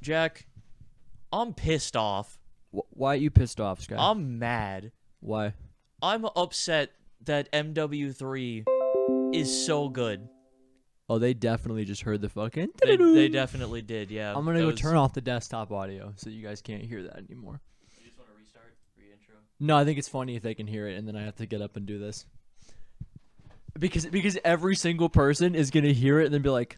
Jack, I'm pissed off. Why are you pissed off, Sky? I'm mad. Why? I'm upset that MW3 is so good. Oh, they definitely just heard the fucking... They definitely did, yeah. I'm gonna go turn off the desktop audio so you guys can't hear that anymore. You just want to restart? Re-intro? No, I think it's funny if they can hear it and then I have to get up and do this. Because every single person is gonna hear it and then be like...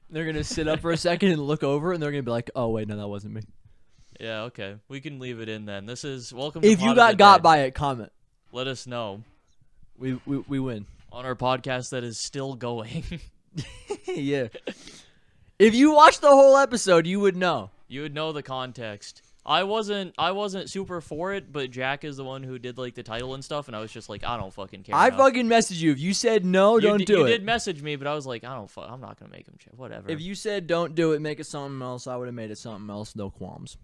They're gonna sit up for a second and look over and they're gonna be like, oh wait, no, that wasn't me. Yeah, okay. We can leave it in then. This is welcome to If you Pod of the got Dead. by it, comment. Let us know. We win. On our podcast that is still going. Yeah. If you watched the whole episode, you would know. You would know the context. I wasn't super for it, but Jack is the one who did like the title and stuff, and I was just like, I don't fucking care. I now. fucking messaged you. If you said no, don't do You it. did message me, but I was like, I'm not gonna make him check. Whatever. If you said don't do it, make it something else, I would have made it something else. No qualms.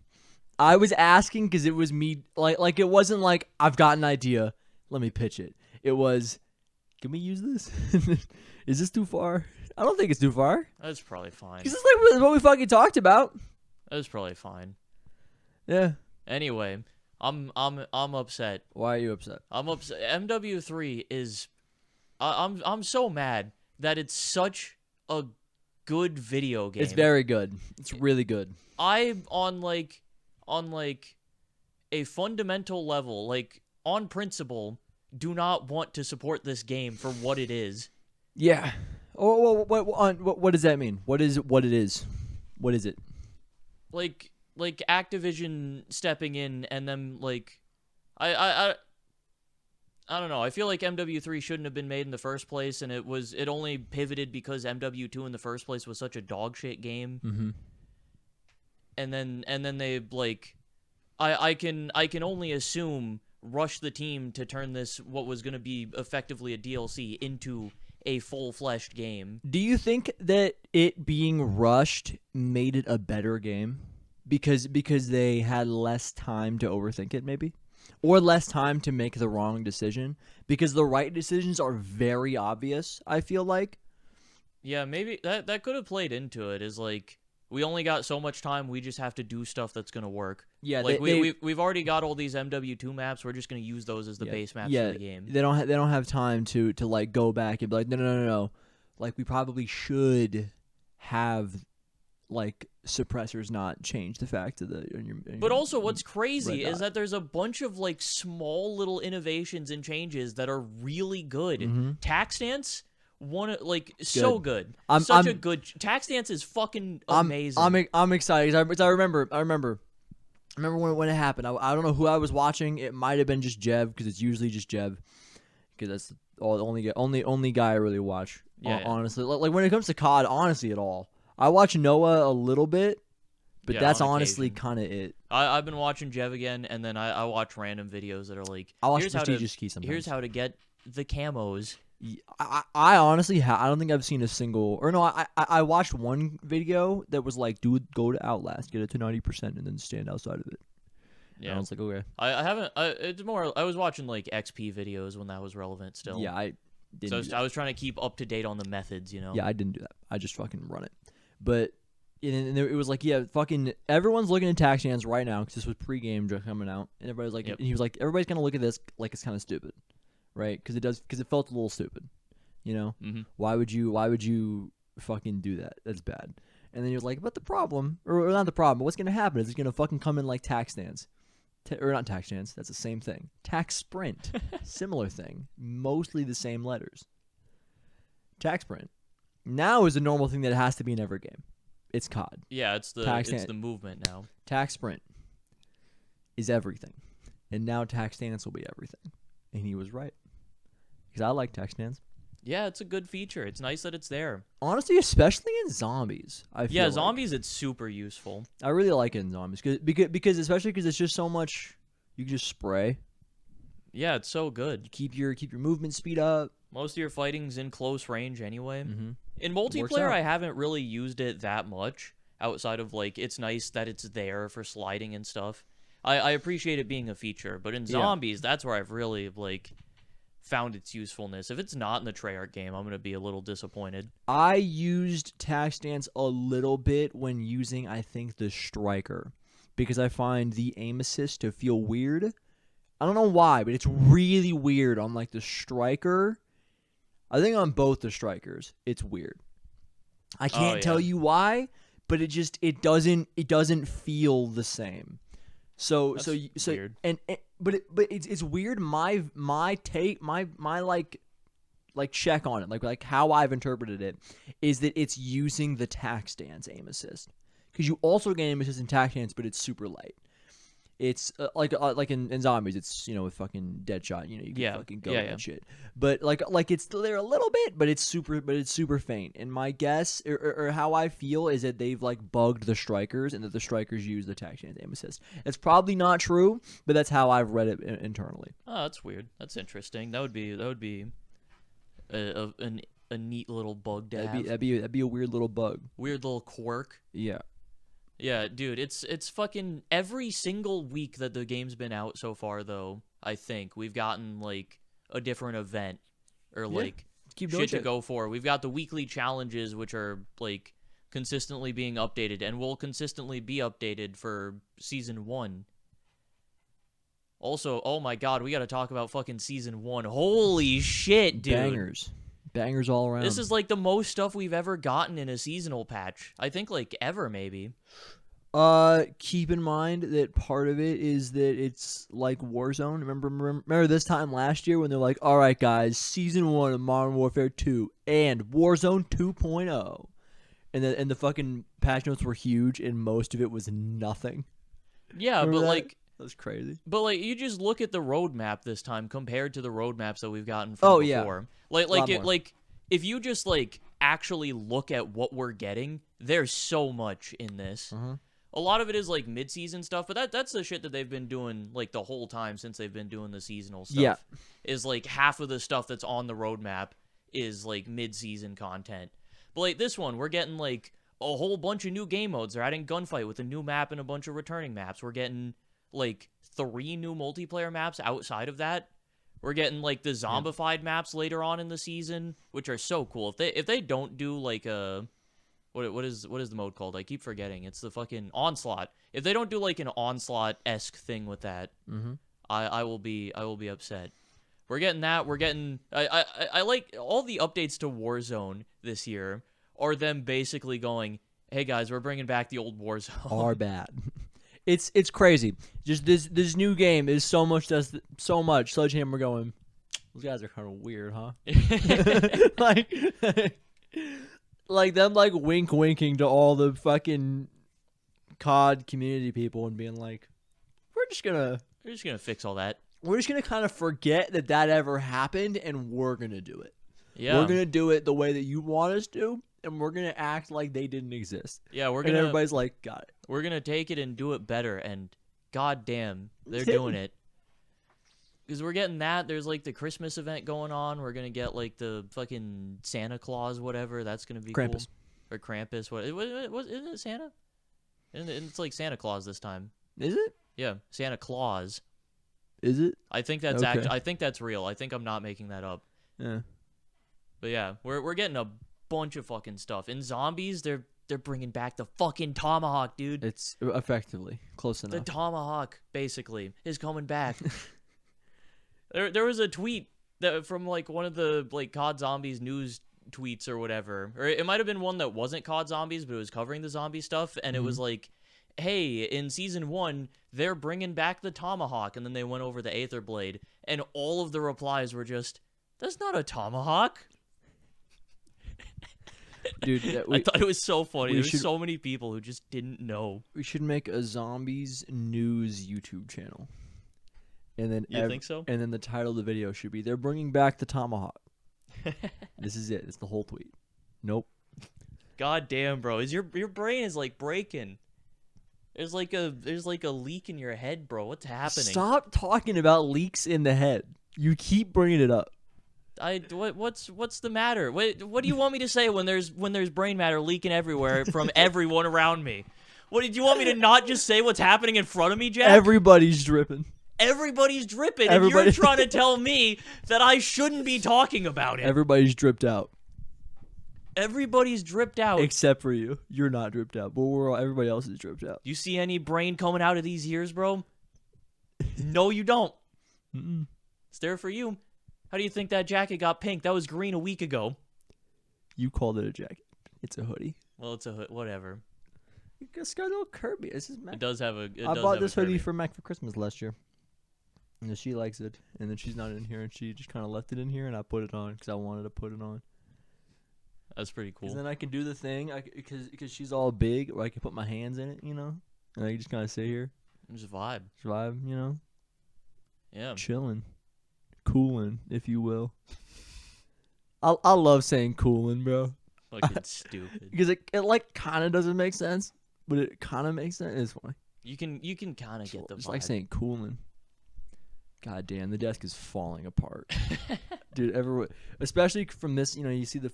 I was asking because it was me. Like it wasn't like I've got an idea. Let me pitch it. It was, can we use this? Is this too far? I don't think it's too far. That's probably fine. Because it's like what we fucking talked about. That's probably fine. Yeah. Anyway, I'm upset. Why are you upset? I'm upset. MW3 is. I'm so mad that it's such a good video game. It's very good. It's really good. I on a fundamental level, like on principle, do not want to support this game for what it is. Yeah. Oh, what does that mean? What is it? What is it? Like Activision stepping in and then like, I don't know. I feel like MW3 shouldn't have been made in the first place, and it only pivoted because MW2 in the first place was such a dog shit game. Mm-hmm. And then they like, I can only assume rush the team to turn this what was going to be effectively a DLC into a full-fleshed game. Do you think that it being rushed made it a better game because they had less time to overthink it, maybe, or less time to make the wrong decision? Because the right decisions are very obvious, I feel like. Yeah, maybe that could have played into it. Is like, we only got so much time. We just have to do stuff that's gonna work. Yeah, like we've already got all these MW2 maps. We're just gonna use those as the base maps for the game. They don't have time to like go back and be like, no. Like, we probably should have like suppressors not change the fact of the. But also, what's crazy is that there's a bunch of like small little innovations and changes that are really good. Mm-hmm. Tax stance. So good. A good tax stance is fucking amazing. I'm excited. I remember when it happened. I don't know who I was watching. It might have been just Jeb, because it's usually just Jeb, because that's the only guy I really watch. Yeah, honestly, like when it comes to COD, honestly, at all, I watch Noah a little bit, but that's honestly kind of it. I've been watching Jeb again, and then I watch random videos that are like, I watch Prestigious Key sometimes. Here's how to get the camos. I honestly I don't think I've seen a single, or no, I watched one video that was like, dude, go to Outlast, get it to 90% and then stand outside of it. Yeah, and I was like, okay. I haven't. It's more. I was watching like XP videos when that was relevant still. Yeah, I didn't. So I was trying to keep up to date on the methods, you know. Yeah, I didn't do that. I just fucking run it. But and it was like, yeah, fucking everyone's looking at tax stands right now because this was pre-game coming out, and everybody's like, and he was like, everybody's gonna look at this like it's kind of stupid. Right, because it felt a little stupid, you know. Mm-hmm. Why would you fucking do that? That's bad. And then you're like, but the problem, or not the problem, but what's gonna happen is it's gonna fucking come in like tax stands, or not tax stands. That's the same thing. Tax sprint, similar thing, mostly the same letters. Tax sprint now is a normal thing that has to be in every game. It's COD. Yeah, it's the movement now. Tax sprint is everything, and now tax stance will be everything. And he was right. Because I like tax stands. Yeah, it's a good feature. It's nice that it's there. Honestly, especially in zombies. Zombies, it's super useful. I really like it in zombies. Because especially because it's just so much, you can just spray. Yeah, it's so good. You keep your movement speed up. Most of your fighting's in close range anyway. Mm-hmm. In multiplayer, I haven't really used it that much. Outside of, like, it's nice that it's there for sliding and stuff. I appreciate it being a feature. But in zombies, that's where I've really, like... found its usefulness. If it's not in the Treyarch game, I'm gonna be a little disappointed. I used tac stance a little bit when using, I think, the striker, because I find the aim assist to feel weird. I don't know why, but it's really weird on like the striker. I think on both the strikers, it's weird. I can't tell you why, but it doesn't feel the same. So weird. But it's weird. My check on it, like how I've interpreted it, is that it's using the tac stance aim assist, because you also get aim assist in tac stance, but it's super light. It's like in zombies, it's with fucking Deadshot, you can fucking go and shit. But like it's there a little bit, but it's super faint. And my guess or how I feel is that they've like bugged the strikers, and that the strikers use the tac stance aim assist. It's probably not true, but that's how I've read it internally. Oh, that's weird. That's interesting. That would be a neat little bug to have. That'd be a weird little bug. Weird little quirk. Yeah. Yeah, dude, it's fucking every single week that the game's been out so far, though. I think we've gotten like a different event or like shit to go for. We've got the weekly challenges, which are like consistently being updated and will consistently be updated for season 1. Also, oh my god, we got to talk about fucking season 1. Holy shit, dude. Bangers all around. This is like the most stuff we've ever gotten in a seasonal patch. I think like ever, maybe. Keep in mind that part of it is that it's like Warzone. Remember this time last year when they're like, all right, guys, season 1 of Modern Warfare 2 and Warzone 2.0. And the fucking patch notes were huge, and most of it was nothing. Yeah, Remember but that? like... That's crazy. But like, you just look at the roadmap this time compared to the roadmaps that we've gotten from before. Like if you just like actually look at what we're getting, there's so much in this. Uh-huh. A lot of it is like mid-season stuff, but that's the shit that they've been doing like the whole time since they've been doing the seasonal stuff. Yeah. Is like half of the stuff that's on the roadmap is like mid-season content. But like this one, we're getting like a whole bunch of new game modes. They're adding gunfight with a new map and a bunch of returning maps. We're getting like 3 new multiplayer maps outside of that. We're getting like the zombified maps later on in the season, which are so cool. If they don't do like a what is the mode called? I keep forgetting. It's the fucking Onslaught. If they don't do like an Onslaught-esque thing with that, I will be upset. We're getting that. We're getting I like all the updates to Warzone this year are them basically going, "Hey guys, we're bringing back the old Warzone." Are bad. It's crazy. Just this new game is so much Sledgehammer going, those guys are kind of weird, huh? like them like winking to all the fucking COD community people and being like, we're just gonna fix all that. We're just gonna kind of forget that ever happened, and we're gonna do it. Yeah, we're gonna do it the way that you want us to. And we're going to act like they didn't exist. Yeah, and everybody's like, got it. We're going to take it and do it better. And goddamn, they're doing it. Because we're getting that. There's like the Christmas event going on. We're going to get like the fucking Santa Claus, whatever. That's going to be Krampus. Cool. Or Krampus. Isn't it Santa? And it's like Santa Claus this time. Is it? Yeah, Santa Claus. Is it? I think that's I think that's real. I think I'm not making that up. Yeah. But yeah, we're getting a bunch of fucking stuff. In zombies, they're bringing back the fucking tomahawk, dude. It's effectively close enough. The tomahawk basically is coming back. there was a tweet that from like one of the like COD Zombies news tweets or whatever, or it might have been one that wasn't COD Zombies but it was covering the zombie stuff, and it was like, hey, in season 1 they're bringing back the tomahawk, and then they went over the Aether Blade, and all of the replies were just, that's not a tomahawk. Dude, I thought it was so funny. There's so many people who just didn't know. We should make a zombies news YouTube channel. And then you think so? And then the title of the video should be, they're bringing back the tomahawk. This is it. It's the whole tweet. Nope. God damn, bro. Your brain is like breaking. There's like a leak in your head, bro. What's happening? Stop talking about leaks in the head. You keep bringing it up. What's the matter? What do you want me to say when there's brain matter leaking everywhere from everyone around me? What did you want me to not just say what's happening in front of me, Jack? Everybody's dripping. Everybody's dripping, and you're trying to tell me that I shouldn't be talking about it. Everybody's dripped out. Everybody's dripped out. Except for you. You're not dripped out, but everybody else is dripped out. You see any brain coming out of these ears, bro? No, you don't. Mm-mm. It's there for you. How do you think that jacket got pink? That was green a week ago. You called it a jacket. It's a hoodie. Well, it's a hood. Whatever. It's got a little Kirby. This is Mac. It does have a. I bought this hoodie for Mac for Christmas last year. And she likes it. And then she's not in here, and she just kind of left it in here, and I put it on because I wanted to put it on. That's pretty cool. And then I can do the thing because she's all big, where I can put my hands in it, you know? And I can just kind of sit here. Just vibe. Survive, you know? Yeah. Chilling. Cooling, if you will. I love saying cooling, bro. Fucking stupid. Because it like kind of doesn't make sense, but it kind of makes sense. It's funny. You can kind of get the It's vibe. like saying cooling. God damn, the desk is falling apart. Dude, especially from this, you know, you see the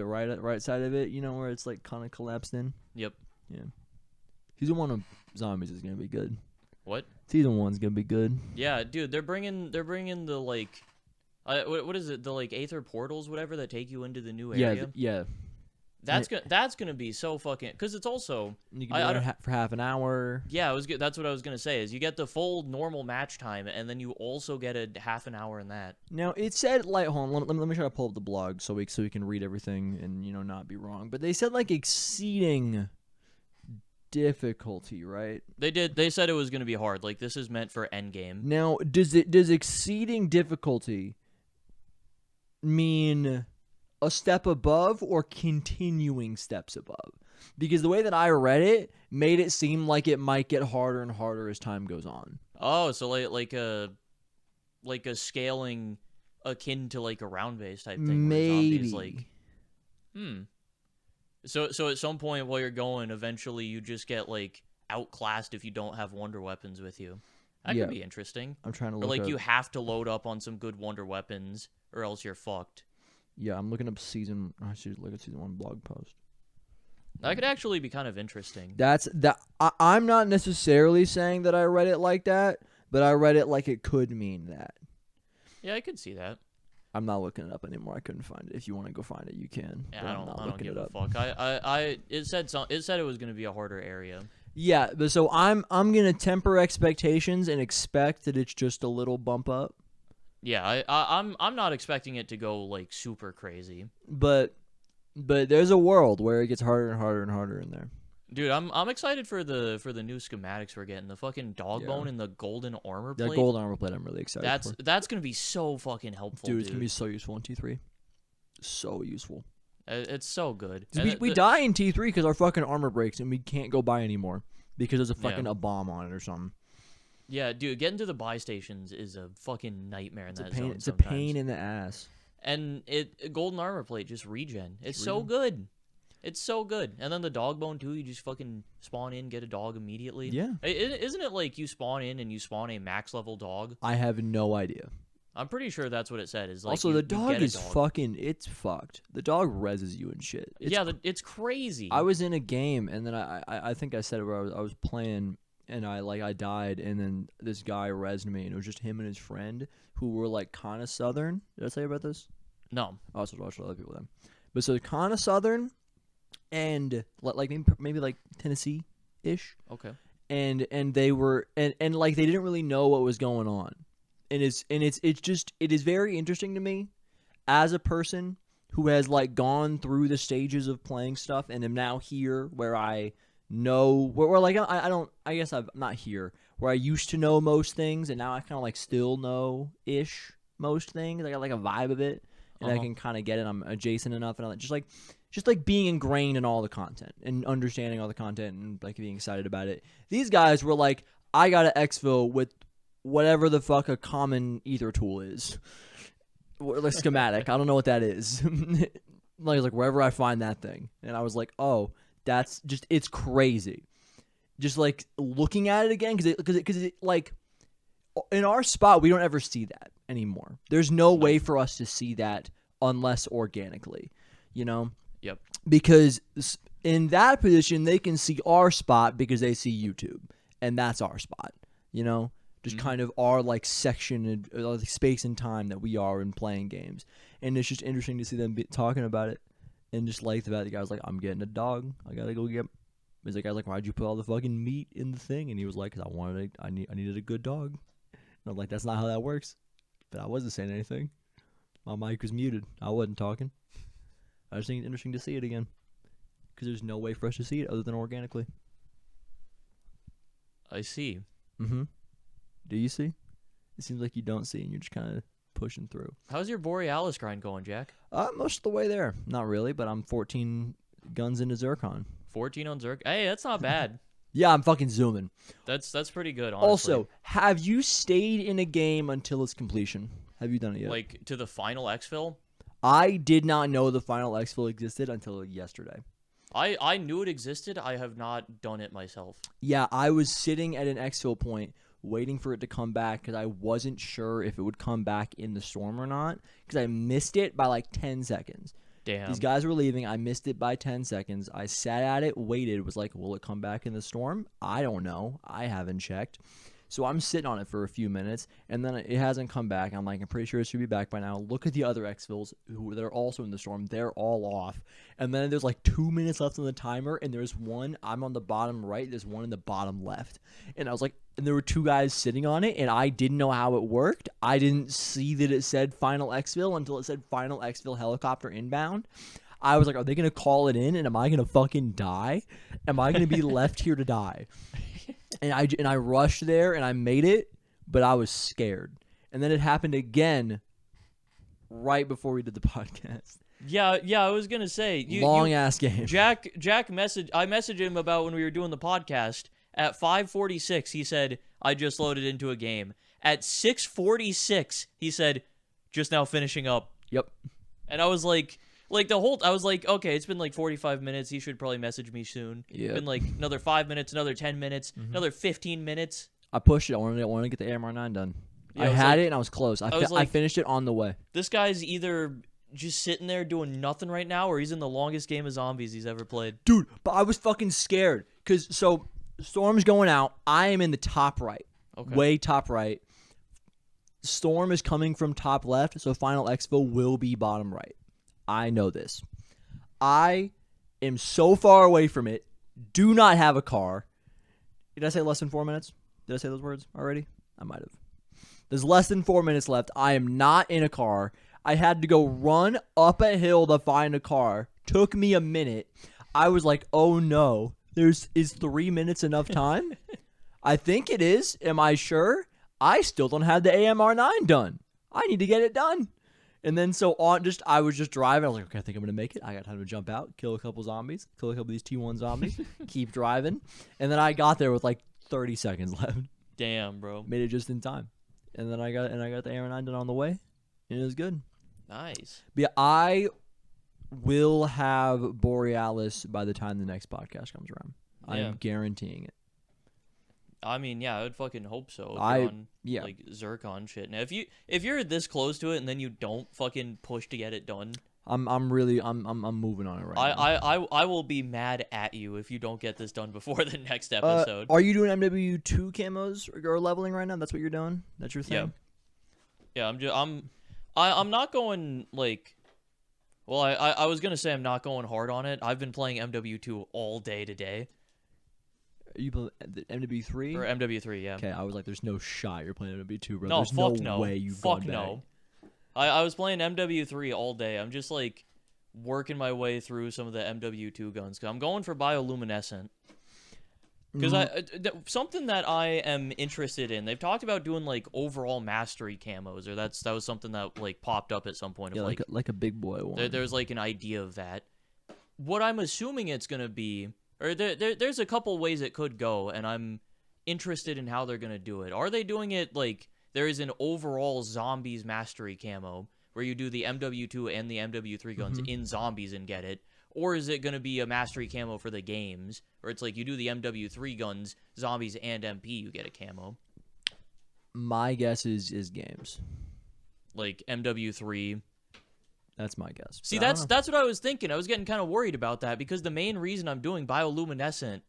right side of it, you know, where it's like kind of collapsed in. Yep. Yeah. Season 1 of Zombies is gonna be good. What? Season 1's gonna be good. Yeah, dude, they're bringing the like, what is it? The like Aether portals, whatever, that take you into the new area. Yeah. That's gonna be so fucking, because it's also You can be there for half an hour. Yeah, that's what I was gonna say. Is you get the full normal match time, and then you also get a half an hour in that. Now it said like, hold on, let me try to pull up the blog so we can read everything and, you know, not be wrong. But they said like exceeding difficulty, right? They said it was gonna be hard. Like, this is meant for endgame. Now does exceeding difficulty mean a step above or continuing steps above? Because the way that I read it made it seem like it might get harder and harder as time goes on. Oh, so like a scaling akin to like a round base type thing. Maybe. Where zombies, like, So at some point while you're going, eventually you just get like outclassed if you don't have wonder weapons with you. That could be interesting. I'm trying to or look like up. You have to load up on some good wonder weapons, or else you're fucked. Yeah, I'm looking up season. I should look at season 1 blog post. That could actually be kind of interesting. I'm not necessarily saying that I read it like that, but I read it like it could mean that. Yeah, I could see that. I'm not looking it up anymore. I couldn't find it. If you want to go find it, you can. Yeah, but I don't give a fuck. It said it was gonna be a harder area. Yeah, but so I'm gonna temper expectations and expect that it's just a little bump up. Yeah, I'm not expecting it to go like super crazy. But there's a world where it gets harder and harder and harder in there. Dude, I'm excited for the new schematics we're getting. The fucking dog bone and the golden armor plate. That golden armor plate I'm really excited for. That's gonna be so fucking helpful, dude. It's gonna be so useful in T3. So useful. It's so good. We die in T3 because our fucking armor breaks and we can't go by anymore because there's a bomb on it or something. Yeah, dude, getting to the buy stations is a fucking nightmare in that zone. It's a pain in the ass. And golden armor plate just regen. It's so good. It's so good. And then the dog bone too. You just fucking spawn in, get a dog immediately. Yeah. Isn't it like you spawn in and you spawn a max level dog? I have no idea. I'm pretty sure that's what it said. Is like also the dog is fucking. It's fucked. The dog reses you and shit. It's crazy. I was in a game and then I think I said it where I was playing. And I died, and then this guy rezzed me, and it was just him and his friend who were like kind of southern. Did I tell you about this? No. I also watched other people then. But so kind of southern, and like maybe like Tennessee-ish. Okay. And they were and like they didn't really know what was going on, and it is very interesting to me as a person who has like gone through the stages of playing stuff and am now here where I know where like I guess I'm not here where I used to know most things and now I kind of like still know ish most things. I got like a vibe of it and I can kind of get it. I'm adjacent enough and just like being ingrained in all the content and understanding all the content and like being excited about it. These guys were like, I got to exfil with whatever the fuck a common ether tool is, like schematic. I don't know what that is. like wherever I find that thing, and I was like, oh. That's just, it's crazy. Just like looking at it again, because it like in our spot, we don't ever see that anymore. There's no way for us to see that unless organically, you know? Yep. Because in that position, they can see our spot because they see YouTube, and that's our spot, you know? just kind of our like section, like space and time that we are in playing games. And it's just interesting to see them talking about it, and just like the fact the guy's like, I'm getting a dog. I gotta go get. He's like, why'd you put all the fucking meat in the thing? And he was like, 'cause I needed a good dog. And I'm like, that's not how that works. But I wasn't saying anything. My mic was muted. I wasn't talking. I just think it's interesting to see it again, because there's no way for us to see it other than organically. I see. Mm-hmm. Do you see? It seems like you don't see, and you're just kind of pushing through. How's your Borealis grind going, Jack? Most of the way there. Not really, but I'm 14 guns into Zircon. 14 on Zerk. Hey, that's not bad. Yeah, I'm fucking zooming. That's pretty good, honestly. Also, have you stayed in a game until its completion? Have you done it yet? Like, to the final exfil? I did not know the final exfil existed until yesterday. I knew it existed. I have not done it myself. Yeah, I was sitting at an exfil point waiting for it to come back because I wasn't sure if it would come back in the storm or not, because I missed it by like 10 seconds. Damn. These guys were leaving. I missed it by 10 seconds. I sat at it, waited, was like, will it come back in the storm? I don't know. I haven't checked. So I'm sitting on it for a few minutes, and then it hasn't come back. I'm like, I'm pretty sure it should be back by now. Look at the other exfils that are also in the storm. They're all off. And then there's like 2 minutes left on the timer, and there's one. I'm on the bottom right. There's one in the bottom left. And I was like, and there were two guys sitting on it, and I didn't know how it worked. I didn't see that it said final exfil until it said final exfil helicopter inbound. I was like, are they going to call it in, and am I going to fucking die? Am I going to be left here to die? And I rushed there, and I made it, but I was scared. And then it happened again right before we did the podcast. Yeah, I was going to say. Long-ass game. I messaged him about when we were doing the podcast. At 5:46, he said, I just loaded into a game. At 6:46, he said, just now finishing up. Yep. And I was like I was like, okay, it's been like 45 minutes. He should probably message me soon. Yeah. It's been like another 5 minutes, another 10 minutes, another 15 minutes. I pushed it. I wanted to get the AMR9 done. Yeah, I had it, and I was close. I finished it on the way. This guy's either just sitting there doing nothing right now, or he's in the longest game of zombies he's ever played. Dude, but I was fucking scared. So, Storm's going out. I am in the top right. Okay. Way top right. Storm is coming from top left, so final exfil will be bottom right. I know this. I am so far away from it. Do not have a car. Did I say less than 4 minutes? Did I say those words already? I might have. There's less than 4 minutes left. I am not in a car. I had to go run up a hill to find a car. Took me a minute. I was like, oh no. Is 3 minutes enough time? I think it is. Am I sure? I still don't have the AMR9 done. I need to get it done. And then I was just driving. I was like, okay, I think I'm going to make it. I got time to jump out, kill a couple zombies, kill a couple of these T1 zombies, keep driving. And then I got there with like 30 seconds left. Damn, bro. Made it just in time. And then I got the AMR9 done on the way, and it was good. Nice. But yeah, I will have Borealis by the time the next podcast comes around. I am guaranteeing it. I mean, yeah, I would fucking hope so. Like Zircon shit. Now, if you're this close to it and then you don't fucking push to get it done, I'm moving on it right now. I will be mad at you if you don't get this done before the next episode. Are you doing MW2 camos or leveling right now? That's what you're doing? That's your thing? Yeah. I'm not going like. Well, I was gonna say I'm not going hard on it. I've been playing MW2 all day today. You play MW3? Or MW3, yeah. Okay, I was like, there's no shot you're playing MW2, bro. No, there's fuck no way you've fuck gone no. I was playing MW3 all day. I'm just like working my way through some of the MW2 guns. Cause I'm going for bioluminescent. Because something that I am interested in, they've talked about doing like overall mastery camos, or that was something that like popped up at some point. Yeah, of, like a big boy one. There's like an idea of that. What I'm assuming it's gonna be, or there's a couple ways it could go, and I'm interested in how they're gonna do it. Are they doing it like there is an overall zombies mastery camo where you do the MW2 and the MW3 guns in zombies and get it? Or is it going to be a mastery camo for the games, where it's like you do the MW3 guns, zombies, and MP, you get a camo? My guess is games. Like MW3. That's my guess. See, that's what I was thinking. I was getting kind of worried about that because the main reason I'm doing bioluminescent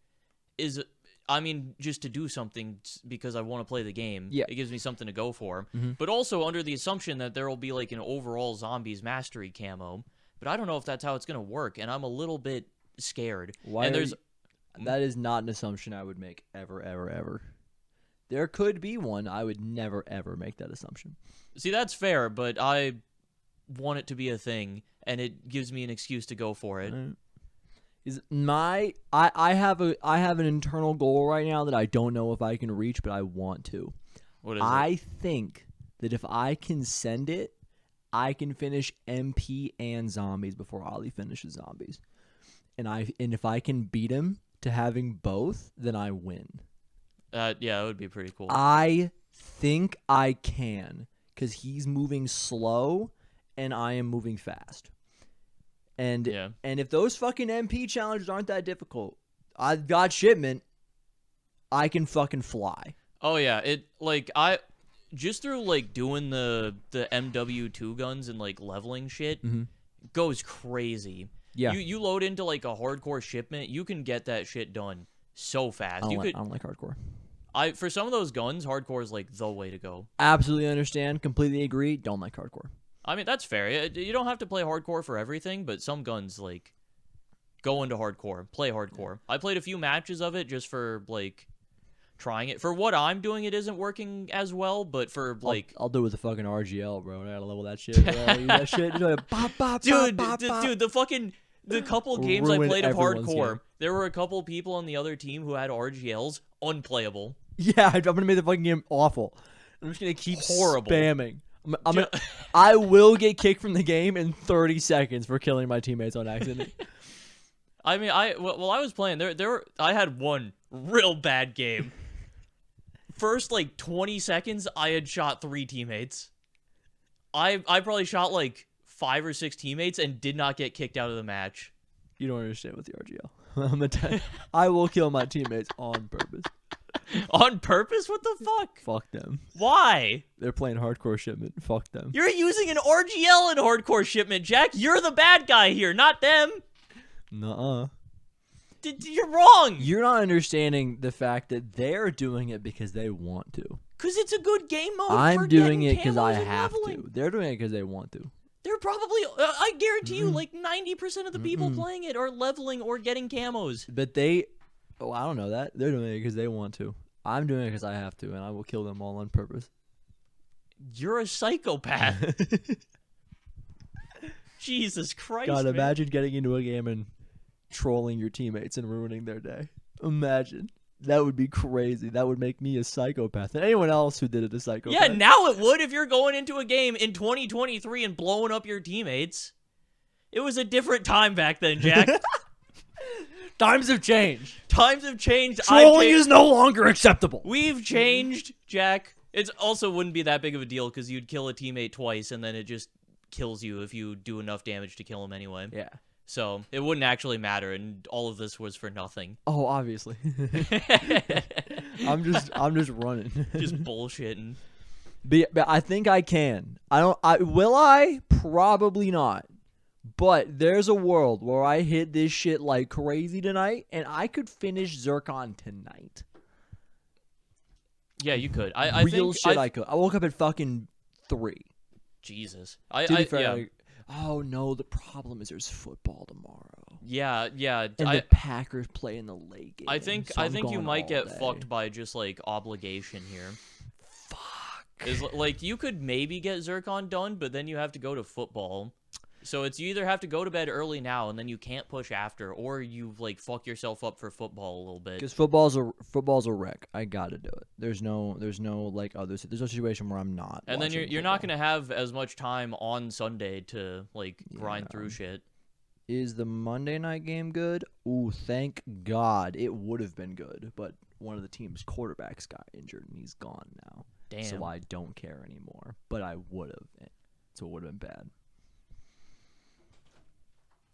is I mean, just to do something because I want to play the game. Yeah. It gives me something to go for. Mm-hmm. But also under the assumption that there will be like an overall zombies mastery camo. But I don't know if that's how it's going to work, and I'm a little bit scared. Why and there's that is not an assumption I would make ever, ever, ever. There could be one. I would never, ever make that assumption. See, that's fair, but I want it to be a thing, and it gives me an excuse to go for it. I have an internal goal right now that I don't know if I can reach, but I want to. What is I think that if I can send it, I can finish MP and zombies before Ollie finishes zombies. And if I can beat him to having both, then I win. Yeah, it would be pretty cool. I think I can, because he's moving slow and I am moving fast. And if those fucking MP challenges aren't that difficult, I've got shipment. I can fucking fly. Oh yeah, I just through like doing the MW2 guns and like leveling shit goes crazy. Yeah, you load into like a hardcore shipment, you can get that shit done so fast. I don't like hardcore. For some of those guns, hardcore is like the way to go. Absolutely understand, completely agree. Don't like hardcore. I mean, that's fair. You don't have to play hardcore for everything, but some guns, like, go into hardcore. Play hardcore. I played a few matches of it just for, like, trying it. For what I'm doing, it isn't working as well, but for, like... I'll do it with the fucking RGL, bro. I gotta level that shit. That shit. Dude, the fucking... The couple games I played of hardcore, game. There were a couple people on the other team who had RGLs. Unplayable. Yeah, I'm gonna make the fucking game awful. I'm just gonna keep horrible spamming. I will get kicked from the game in 30 seconds for killing my teammates on accident. I mean, while I was playing, I had one real bad game. First, like 20 seconds, I had shot 3 teammates. I probably shot like 5 or 6 teammates and did not get kicked out of the match. You don't understand with the RGL. I will kill my teammates on purpose. On purpose? What the fuck? Fuck them. Why? They're playing hardcore shipment. Fuck them. You're using an RGL in hardcore shipment, Jack. You're the bad guy here, not them. Nuh-uh. You're wrong. You're not understanding the fact that they're doing it because they want to. Because it's a good game mode. I'm doing it because I have to. They're doing it because they want to. They're probably, I guarantee you, like 90% of the people playing it are leveling or getting camos. But I don't know that. They're doing it because they want to. I'm doing it because I have to, and I will kill them all on purpose. You're a psychopath. Jesus Christ, God, man. imagine getting into a game and trolling your teammates and ruining their day. Imagine. That would be crazy. That would make me a psychopath. And anyone else who did it a psychopath. Yeah, now it would if you're going into a game in 2023 and blowing up your teammates. It was a different time back then, Jack. Times have changed. Times have changed. Trolling is no longer acceptable. We've changed, Jack. It also wouldn't be that big of a deal because you'd kill a teammate twice and then it just kills you if you do enough damage to kill him anyway. Yeah. So it wouldn't actually matter, and all of this was for nothing. Oh, obviously. I'm just running. Just bullshitting. But I think I can. Will I? Probably not. But there's a world where I hit this shit like crazy tonight, and I could finish Zircon tonight. Yeah, you could. I could. I woke up at fucking 3. Jesus. Oh no, the problem is there's football tomorrow. Yeah. And the Packers play in the late game. I think you might get fucked by just like obligation here. Fuck. Like you could maybe get Zircon done, but then you have to go to football. So it's you either have to go to bed early now and then you can't push after, or you like fuck yourself up for football a little bit. Because football's a wreck. I gotta do it. There's no like there's no situation where I'm not. And then you're not gonna have as much time on Sunday to like grind through shit. Is the Monday night game good? Ooh, thank God. It would have been good, but one of the team's quarterbacks got injured and he's gone now. Damn. So I don't care anymore. But I would have. So it would have been bad.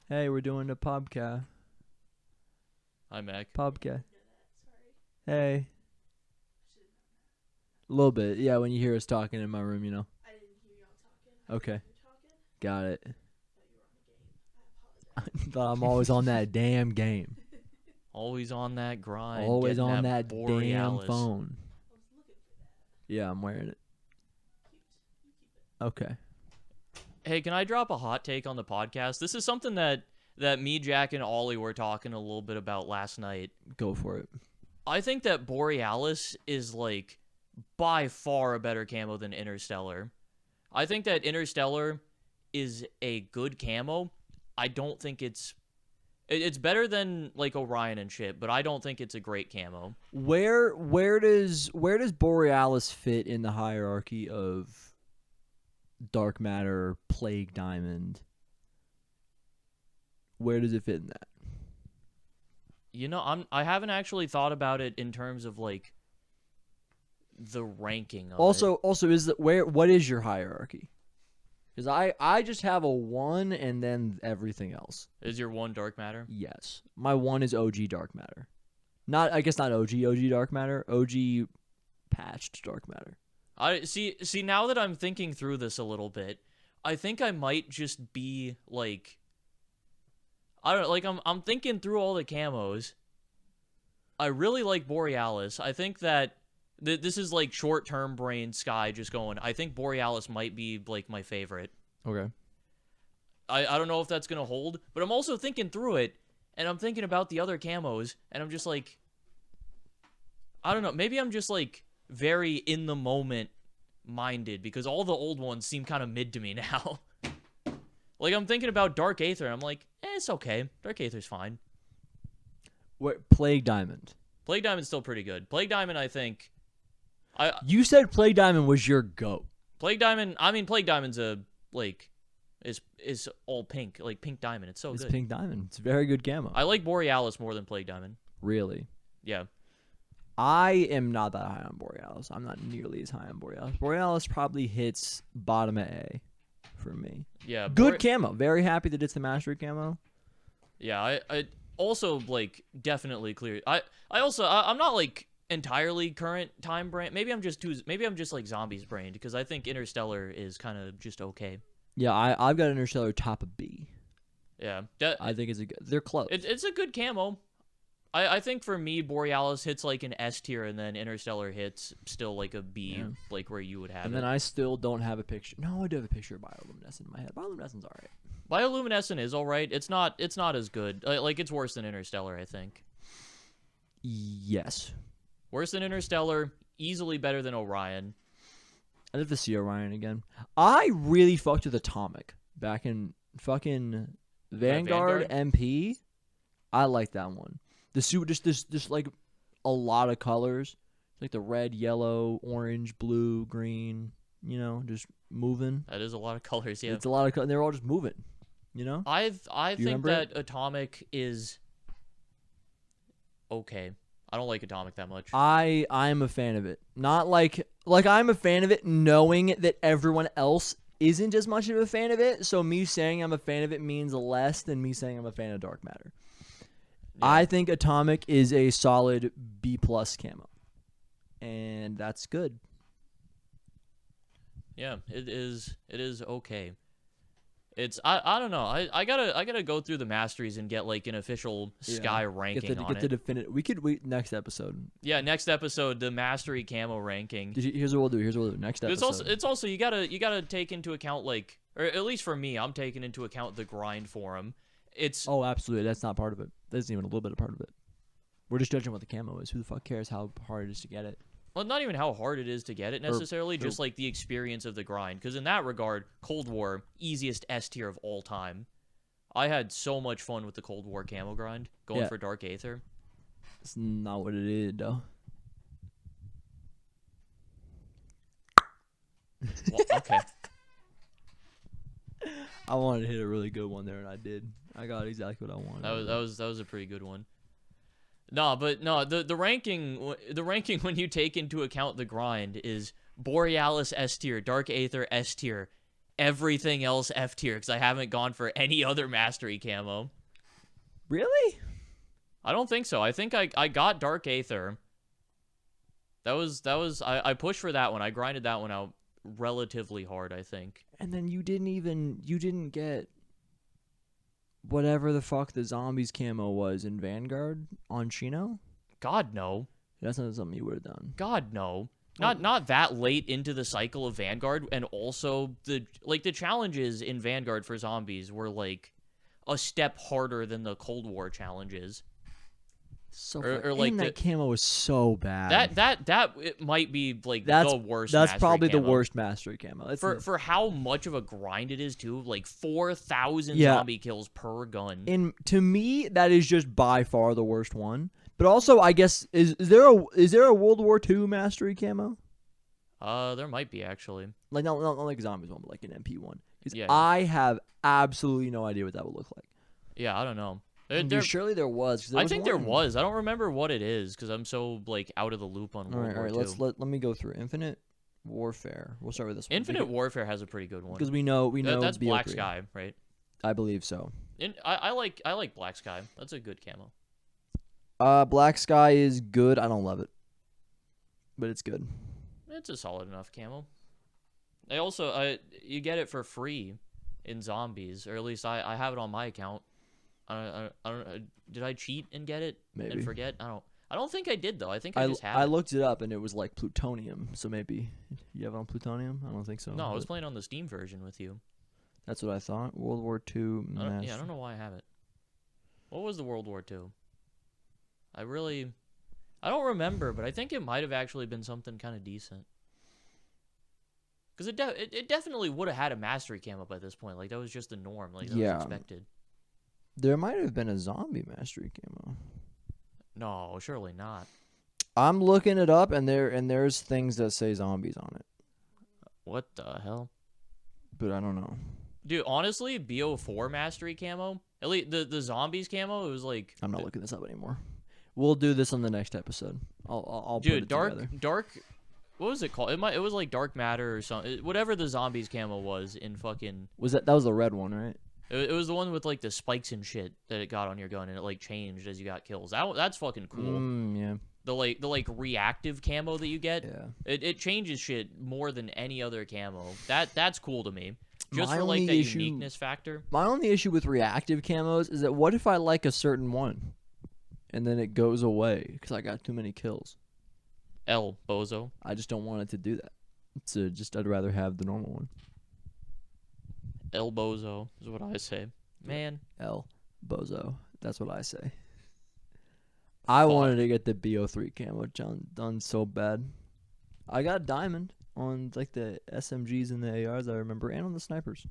Hey, we're doing a podcast. Hi, Mac. Podcast. Hey. A little bit. Yeah, when you hear us talking in my room, you know. I didn't hear y'all talking. Okay. Got it. I thought I'm always on that damn game. Always on that grind. Always getting on that Borealis. damn phone. Yeah, I'm wearing it. Okay. Hey, can I drop a hot take on the podcast? This is something that me, Jack, and Ollie were talking a little bit about last night. Go for it. I think that Borealis is, like, by far a better camo than Interstellar. I think that Interstellar is a good camo. I don't think it's better than, like, Orion and shit, but I don't think it's a great camo. Where does Borealis fit in the hierarchy of Dark Matter, Plague Diamond? Where does it fit in that? You know, I haven't actually thought about it in terms of, like, the ranking of Also, it. what is your hierarchy? Because I just have a 1 and then everything else. Is your 1 Dark Matter? Yes. My 1 is OG Dark Matter. I guess not OG Dark Matter. OG patched Dark Matter. I see now that I'm thinking through this a little bit, I think I might just be like, I don't know, like I'm thinking through all the camos. I really like Borealis. I think that this is like short-term brain Sky just going, I think Borealis might be like my favorite. Okay. I don't know if that's going to hold, but I'm also thinking through it, and I'm thinking about the other camos, and I'm just like, I don't know, maybe I'm just like very in the moment minded, because all the old ones seem kind of mid to me now. Like, I'm thinking about Dark Aether, and I'm like, it's okay. Dark Aether's fine. What Plague Diamond? Plague Diamond's still pretty good. Plague Diamond, I think... You said Plague Diamond was your GOAT. Plague Diamond... I mean, Plague Diamond's a, like... Is all pink. Like, pink diamond. It's so It's good. Pink Diamond. It's very good camo. I like Borealis more than Plague Diamond. Really? Yeah. I am not that high on Borealis. I'm not nearly as high on Borealis. Borealis probably hits bottom of A for me. Yeah. Good camo. Very happy that it's the mastery camo. Yeah, I also, like, definitely clear. I'm not, like, entirely current time brain. Maybe I'm just like zombies brained, because I think Interstellar is kind of just okay. Yeah, I've got Interstellar top of B. Yeah. I think they're close. It's a good camo. I think for me, Borealis hits like an S tier, and then Interstellar hits still like a B, Yeah. like where you would have And it. then I still don't have a picture. No, I do have a picture of Bioluminescent in my head. Bioluminescent's alright. Bioluminescent is alright. It's not as good. Like, it's worse than Interstellar, I think. Yes. Worse than Interstellar, easily better than Orion. I'd have to see Orion again. I really fucked with Atomic back in fucking Vanguard MP. I like that one. The suit just like a lot of colors, like the red, yellow, orange, blue, green. You know, just moving. That is a lot of colors. Yeah, It's a lot of colors. They're all just moving. You know. I You think remember that Atomic is okay. I don't like Atomic that much. I'm a fan of it. Not like I'm a fan of it knowing that everyone else isn't as much of a fan of it. So me saying I'm a fan of it means less than me saying I'm a fan of Dark Matter. Yeah. I think Atomic is a solid B+ camo. And that's good. Yeah, it is okay. It's I don't know. I gotta go through the masteries and get like an official Sky ranking on Get the it. definitive. Next episode. Yeah, next episode, the mastery camo ranking. Here's what we'll do. Next episode. It's also you gotta take into account, like, or at least for me, I'm taking into account the grind for 'em. It's Oh, absolutely. That's not part of it. That isn't even a little bit of part of it. We're just judging what the camo is. Who the fuck cares how hard it is to get it? well, not even how hard it is to get it necessarily, just like the experience of the grind. Because in that regard, Cold War, easiest S tier of all time. I had so much fun with the Cold War camo grind, going for Dark Aether. It's not what it is, though. Well, okay. I wanted to hit a really good one there, and I did. I got exactly what I wanted. That was a pretty good one. The ranking when you take into account the grind is Borealis S tier, Dark Aether S tier, everything else F tier, because I haven't gone for any other mastery camo. Really? I don't think so. I think I got Dark Aether. That was I pushed for that one. I grinded that one out relatively hard, I think. And then you didn't get whatever the fuck the zombies camo was in Vanguard on Chino? God no. That's not something you would have done. God no. Not that late into the cycle of Vanguard, and also the challenges in Vanguard for zombies were like a step harder than the Cold War challenges. So or like that camo was so bad. That it might be like That's the worst. That's mastery probably the camo. worst mastery camo. That's For how much of a grind it is too, like 4,000 Yeah. zombie kills per gun. to me, that is just by far the worst one. But also, I guess is there a World War II mastery camo? There might be actually. Like not like zombies one, but like an MP one. Because Yeah. I have absolutely no idea what that would look like. Yeah, I don't know. Surely there was. 'Cause I think there one. was. I don't remember what it is because I'm so like out of the loop on All World right, War all right. II. Let me go through Infinite Warfare. We'll start with this one. Infinite Warfare has a pretty good one. because we know That's Black BO3. Sky, right? I believe so. I like Black Sky. That's a good camo. Black Sky is good. I don't love it, but it's good. It's a solid enough camo. You get it for free in zombies, or at least I have it on my account. I don't. Did I cheat and get it Maybe. and forget? I don't think I did though. I think I just had I it. looked it up and it was like plutonium. So maybe you have it on plutonium. I don't think so. No, I was but playing on the Steam version with you. That's what I thought. World War II. I don't know why I have it. What was the World War II? I don't remember, but I think it might have actually been something kind of decent. Because it definitely would have had a mastery camo by this point. Like, that was just the norm. Like, that Yeah. was expected. There might have been a zombie mastery camo. No, surely not. I'm looking it up and there's things that say zombies on it, What the hell? but I don't know. Dude, honestly, BO4 mastery camo, at least the zombies camo, it was like... I'm not looking this up anymore. We'll do this on the next episode. I'll put Dude, it together. dark... What was it called? It was like Dark Matter or something. Whatever the zombies camo was in fucking... That was the red one, right? It was the one with like the spikes and shit that it got on your gun, and it like changed as you got kills. That's fucking cool. Yeah. The reactive camo that you get, Yeah. it changes shit more than any other camo. That's cool to me. Just My for like only that issue- uniqueness factor. My only issue with reactive camos is that what if I like a certain one, and then it goes away because I got too many kills? El Bozo. I just don't want it to do that. So I'd rather have the normal one. El Bozo is what I say. Man. El Bozo. That's what I say. I wanted to get the BO3 camo done so bad. I got diamond on like the SMGs and the ARs, I remember, and on the snipers.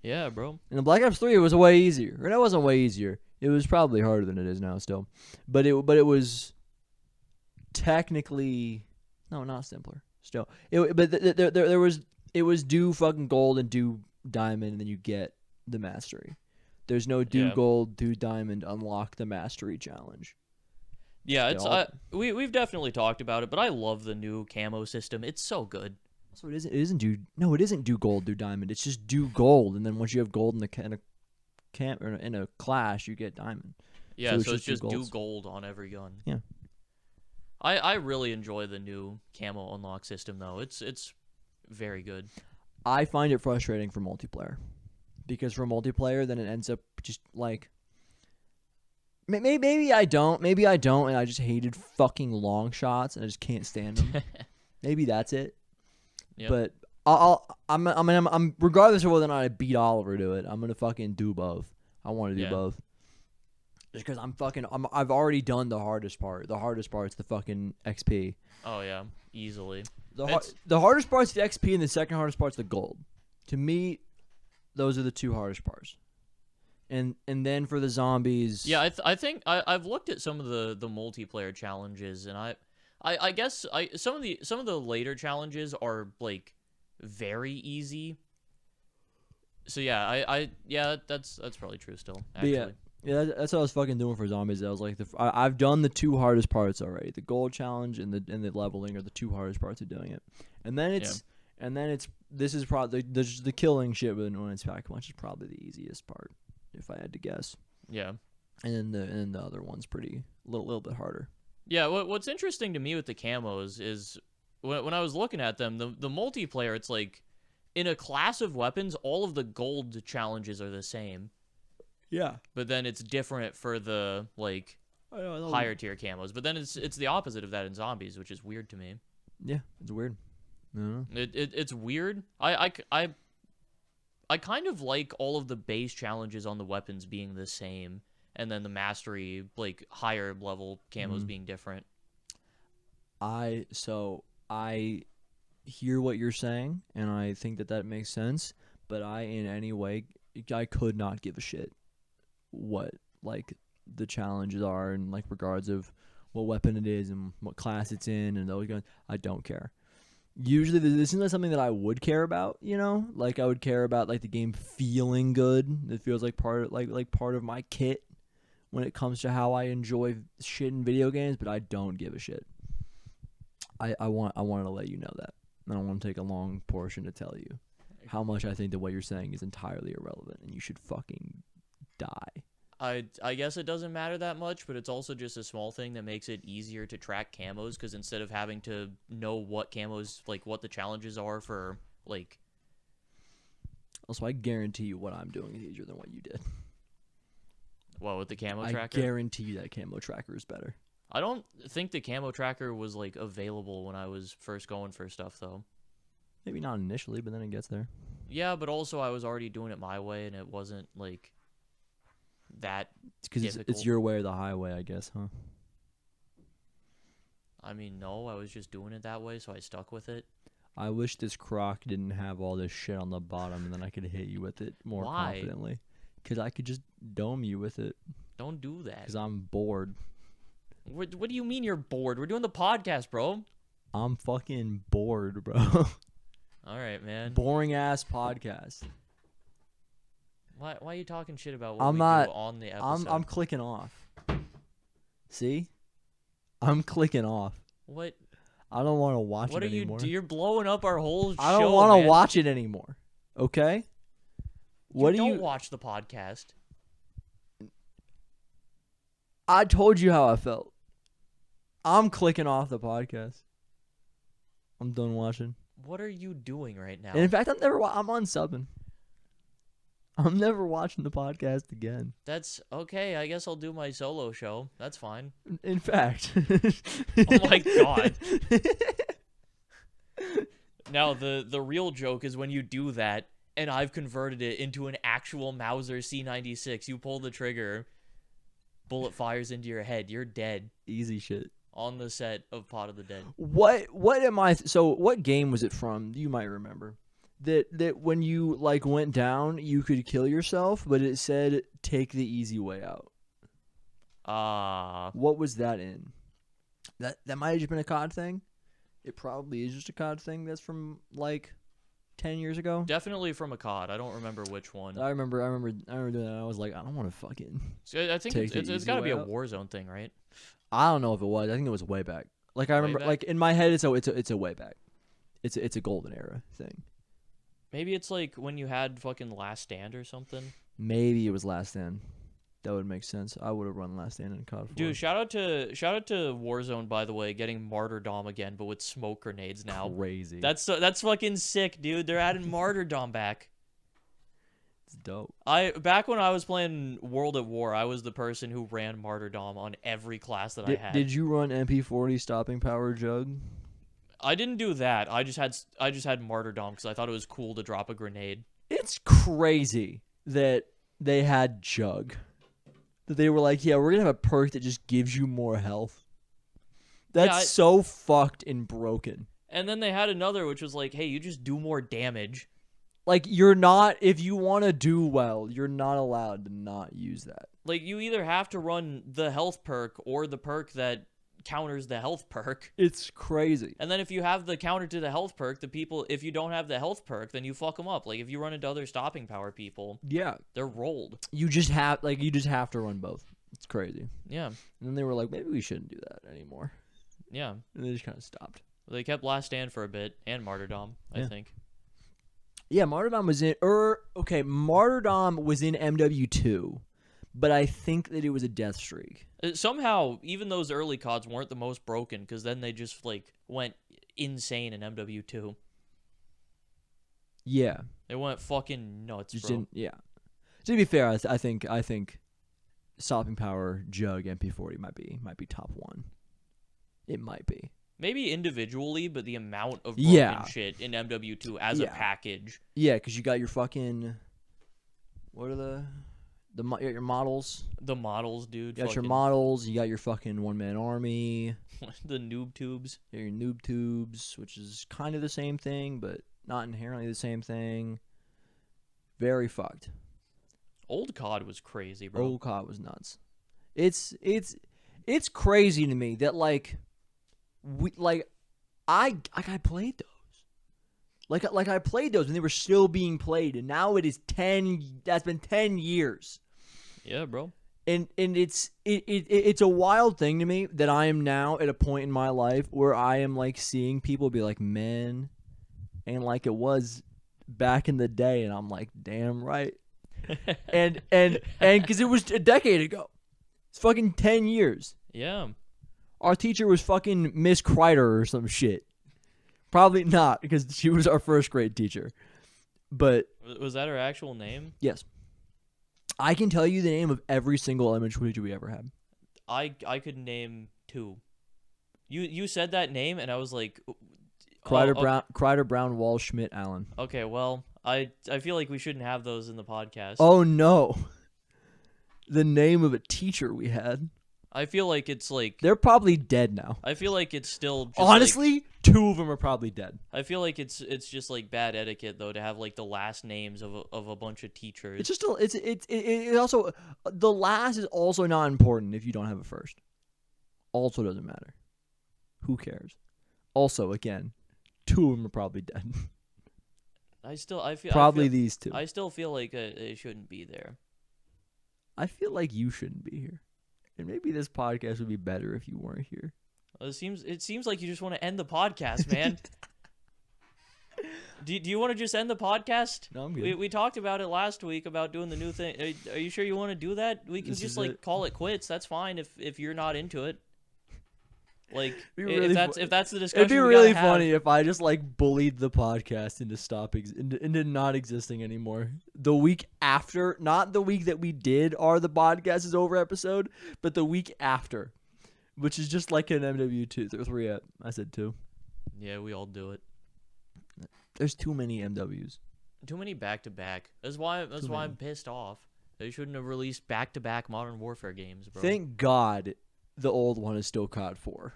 Yeah, bro. In the Black Ops 3, it was way easier. Or it wasn't way easier. It was probably harder than it is now still. But it was technically not simpler. Still. It was do fucking gold and do diamond, and then you get the mastery. There's no do Yeah. gold, do diamond, unlock the mastery challenge. Yeah, Still. we've definitely talked about it, but I love the new camo system. It's so good. So it isn't do gold, do diamond. It's just do gold, and then once you have gold in a clash, you get diamond. Yeah, So so it's just do golds. gold on every gun. Yeah. I really enjoy the new camo unlock system though. It's very good. I find it frustrating for multiplayer, because for multiplayer, then it ends up just like maybe I don't, and I just hated fucking long shots, and I just can't stand them. Maybe that's it. Yep. But I'm regardless of whether or not I beat Oliver to it, I'm gonna fucking do both. I want to do Yeah. both. Just because I've already done the hardest part. The hardest part's the fucking XP. Oh yeah, easily. The hardest part's the XP, and the second hardest part's the gold. To me, those are the two hardest parts. And then for the zombies, Yeah, I think I've looked at some of the multiplayer challenges, and I guess some of the later challenges are like very easy. So yeah, that's probably true still. But Actually. yeah, that's what I was fucking doing for zombies. I was like, I've done the two hardest parts already. The gold challenge and the leveling are the two hardest parts of doing it. And then this is probably the killing shit when it's pack punch is probably the easiest part, if I had to guess. Yeah. And then the other one's pretty little bit harder. Yeah, what's interesting to me with the camos is when I was looking at them, the multiplayer, it's like in a class of weapons, all of the gold challenges are the same. Yeah. But then it's different for the like I know. higher tier camos. But then it's the opposite of that in zombies, which is weird to me. Yeah, it's weird. I don't know. It's weird. I kind of like all of the base challenges on the weapons being the same, and then the mastery, like higher level camos being different. I hear what you're saying, and I think that makes sense. But in any way, I could not give a shit what like the challenges are, in like regards of what weapon it is and what class it's in, and those guns. I don't care. Usually, this isn't something that I would care about. You know, like I would care about like the game feeling good. It feels like part of my kit when it comes to how I enjoy shit in video games. But I don't give a shit. I wanted to let you know that. I don't want to take a long portion to tell you how much I think that what you're saying is entirely irrelevant and you should fucking die. I guess it doesn't matter that much, but it's also just a small thing that makes it easier to track camos, because instead of having to know what camos, like what the challenges are for, like... Also, I guarantee you what I'm doing is easier than what you did. Well, with the camo tracker? I guarantee you that camo tracker is better. I don't think the camo tracker was, like, available when I was first going for stuff, though. Maybe not initially, but then it gets there. Yeah, but also I was already doing it my way, and it wasn't, like... that because it's your way or the highway, I guess, huh? I mean, no, I was just doing it that way, so I stuck with it. I wish this croc didn't have all this shit on the bottom, and then I could hit you with it more confidently. Because I could just dome you with it. Don't do that. Because I'm bored. What do you mean you're bored? We're doing the podcast, bro. I'm fucking bored, bro. All right, man. Boring ass podcast. Why are you talking shit about what I'm we not, do on the episode? I'm clicking off. See? I'm clicking off. What? I don't want to watch it anymore. What are you? You're blowing up our whole show. I don't want to watch it anymore. Okay? Don't watch the podcast. I told you how I felt. I'm clicking off the podcast. I'm done watching. What are you doing right now? And in fact, I'm unsubbing. I'm never watching the podcast again. That's okay. I guess I'll do my solo show. That's fine. In fact. Oh my god. Now, the real joke is when you do that, and I've converted it into an actual Mauser C96. You pull the trigger, bullet fires into your head. You're dead. Easy shit. On the set of Pot of the Dead. What game was it from? You might remember. That when you like went down, you could kill yourself, but it said take the easy way out. What was that in? That might have just been a COD thing. It probably is just a COD thing that's from like 10 years ago. Definitely from a COD. I don't remember which one. I remember doing that. I was like, I don't want to fucking. So I think it's got to be a Warzone thing, right? I don't know if it was. I think it was way back. Like I remember, like in my head, it's a way back. It's a golden era thing. Maybe it's like when you had fucking Last Stand or something. Maybe it was Last Stand. That would make sense. I would have run Last Stand in COD 4. Dude, shout out to Warzone, by the way, getting Martyrdom again, but with smoke grenades now. Crazy. That's fucking sick, dude. They're adding Martyrdom back. It's dope. Back when I was playing World at War, I was the person who ran Martyrdom on every class that I had. Did you run MP40 stopping power jug? I didn't do that. I just had Martyrdom because I thought it was cool to drop a grenade. It's crazy that they had jug. That they were like, yeah, we're gonna have a perk that just gives you more health. That's so fucked and broken. And then they had another which was like, hey, you just do more damage. Like, you're not, if you want to do well, you're not allowed to not use that. Like, you either have to run the health perk or the perk that counters the health perk. It's crazy. And then if you have the counter to the health perk, if you don't have the health perk, then you fuck them up. Like, if you run into other stopping power people, yeah, they're rolled. You just have to run both. It's crazy. Yeah. And then they were like, maybe we shouldn't do that anymore. Yeah. And they just kind of stopped. They kept Last Stand for a bit and Martyrdom, I think. Yeah, Martyrdom was in Martyrdom was in MW2, but I think that it was a death streak. Somehow, even those early CODs weren't the most broken, because then they just like went insane in MW2. Yeah, they went fucking nuts, just bro. To be fair, I think stopping power jug MP40 might be top one. It might be. Maybe individually, but the amount of broken Yeah. shit in MW2 as a Yeah. package. Yeah, because you got your fucking. What are you got your models? The models, dude. You got your fucking- models. You got your fucking one-man army. the noob tubes. You got your noob tubes, which is kind of the same thing, but not inherently the same thing. Very fucked. Old COD was crazy, bro. Old COD was nuts. It's crazy to me that I played those. I played those when they were still being played, and now it is 10. That's been 10 years. Yeah, bro. And it's a wild thing to me that I am now at a point in my life where I am like seeing people be like, man, ain't like it was back in the day, and I'm like, damn right. and because it was a decade ago. It's fucking 10 years. Yeah. Our teacher was fucking Miss Kreider or some shit. Probably not, because she was our first grade teacher. But Was that her actual name? yes, I can tell you the name of every single elementary teacher we ever had. I could name 2. You said that name, and I was like, Kreider, Brown, Wall, Schmidt, Allen. Okay, well, I feel like we shouldn't have those in the podcast. Oh no, the name of a teacher we had. I feel like it's like They're probably dead now. I feel like it's still just Honestly, 2 of them are probably dead. I feel like it's just like bad etiquette though to have like the last names of a bunch of teachers. It's just it also the last is also not important if you don't have a first. Also doesn't matter. Who cares? Also, again, 2 of them are probably dead. I feel Probably these 2. I still feel like it shouldn't be there. I feel like you shouldn't be here. And maybe this podcast would be better if you weren't here. It seems like you just want to end the podcast, man. Do you want to just end the podcast? No, I'm good. We talked about it last week about doing the new thing. Are you sure you want to do that? We can This just is like it. call it quits. That's fine if you're not into it. Like It'd be really if that's the discussion. It'd be we really gotta have. funny if I just like bullied the podcast into not existing anymore. The week after, not the week that we did the podcast is over episode, but the week after, which is just like an MW2 or 3. I said 2. Yeah, we all do it. There's too many MWs. Too many back to back. That's why many. I'm pissed off. They shouldn't have released back to back Modern Warfare games, bro. Thank God the old one is still COD 4.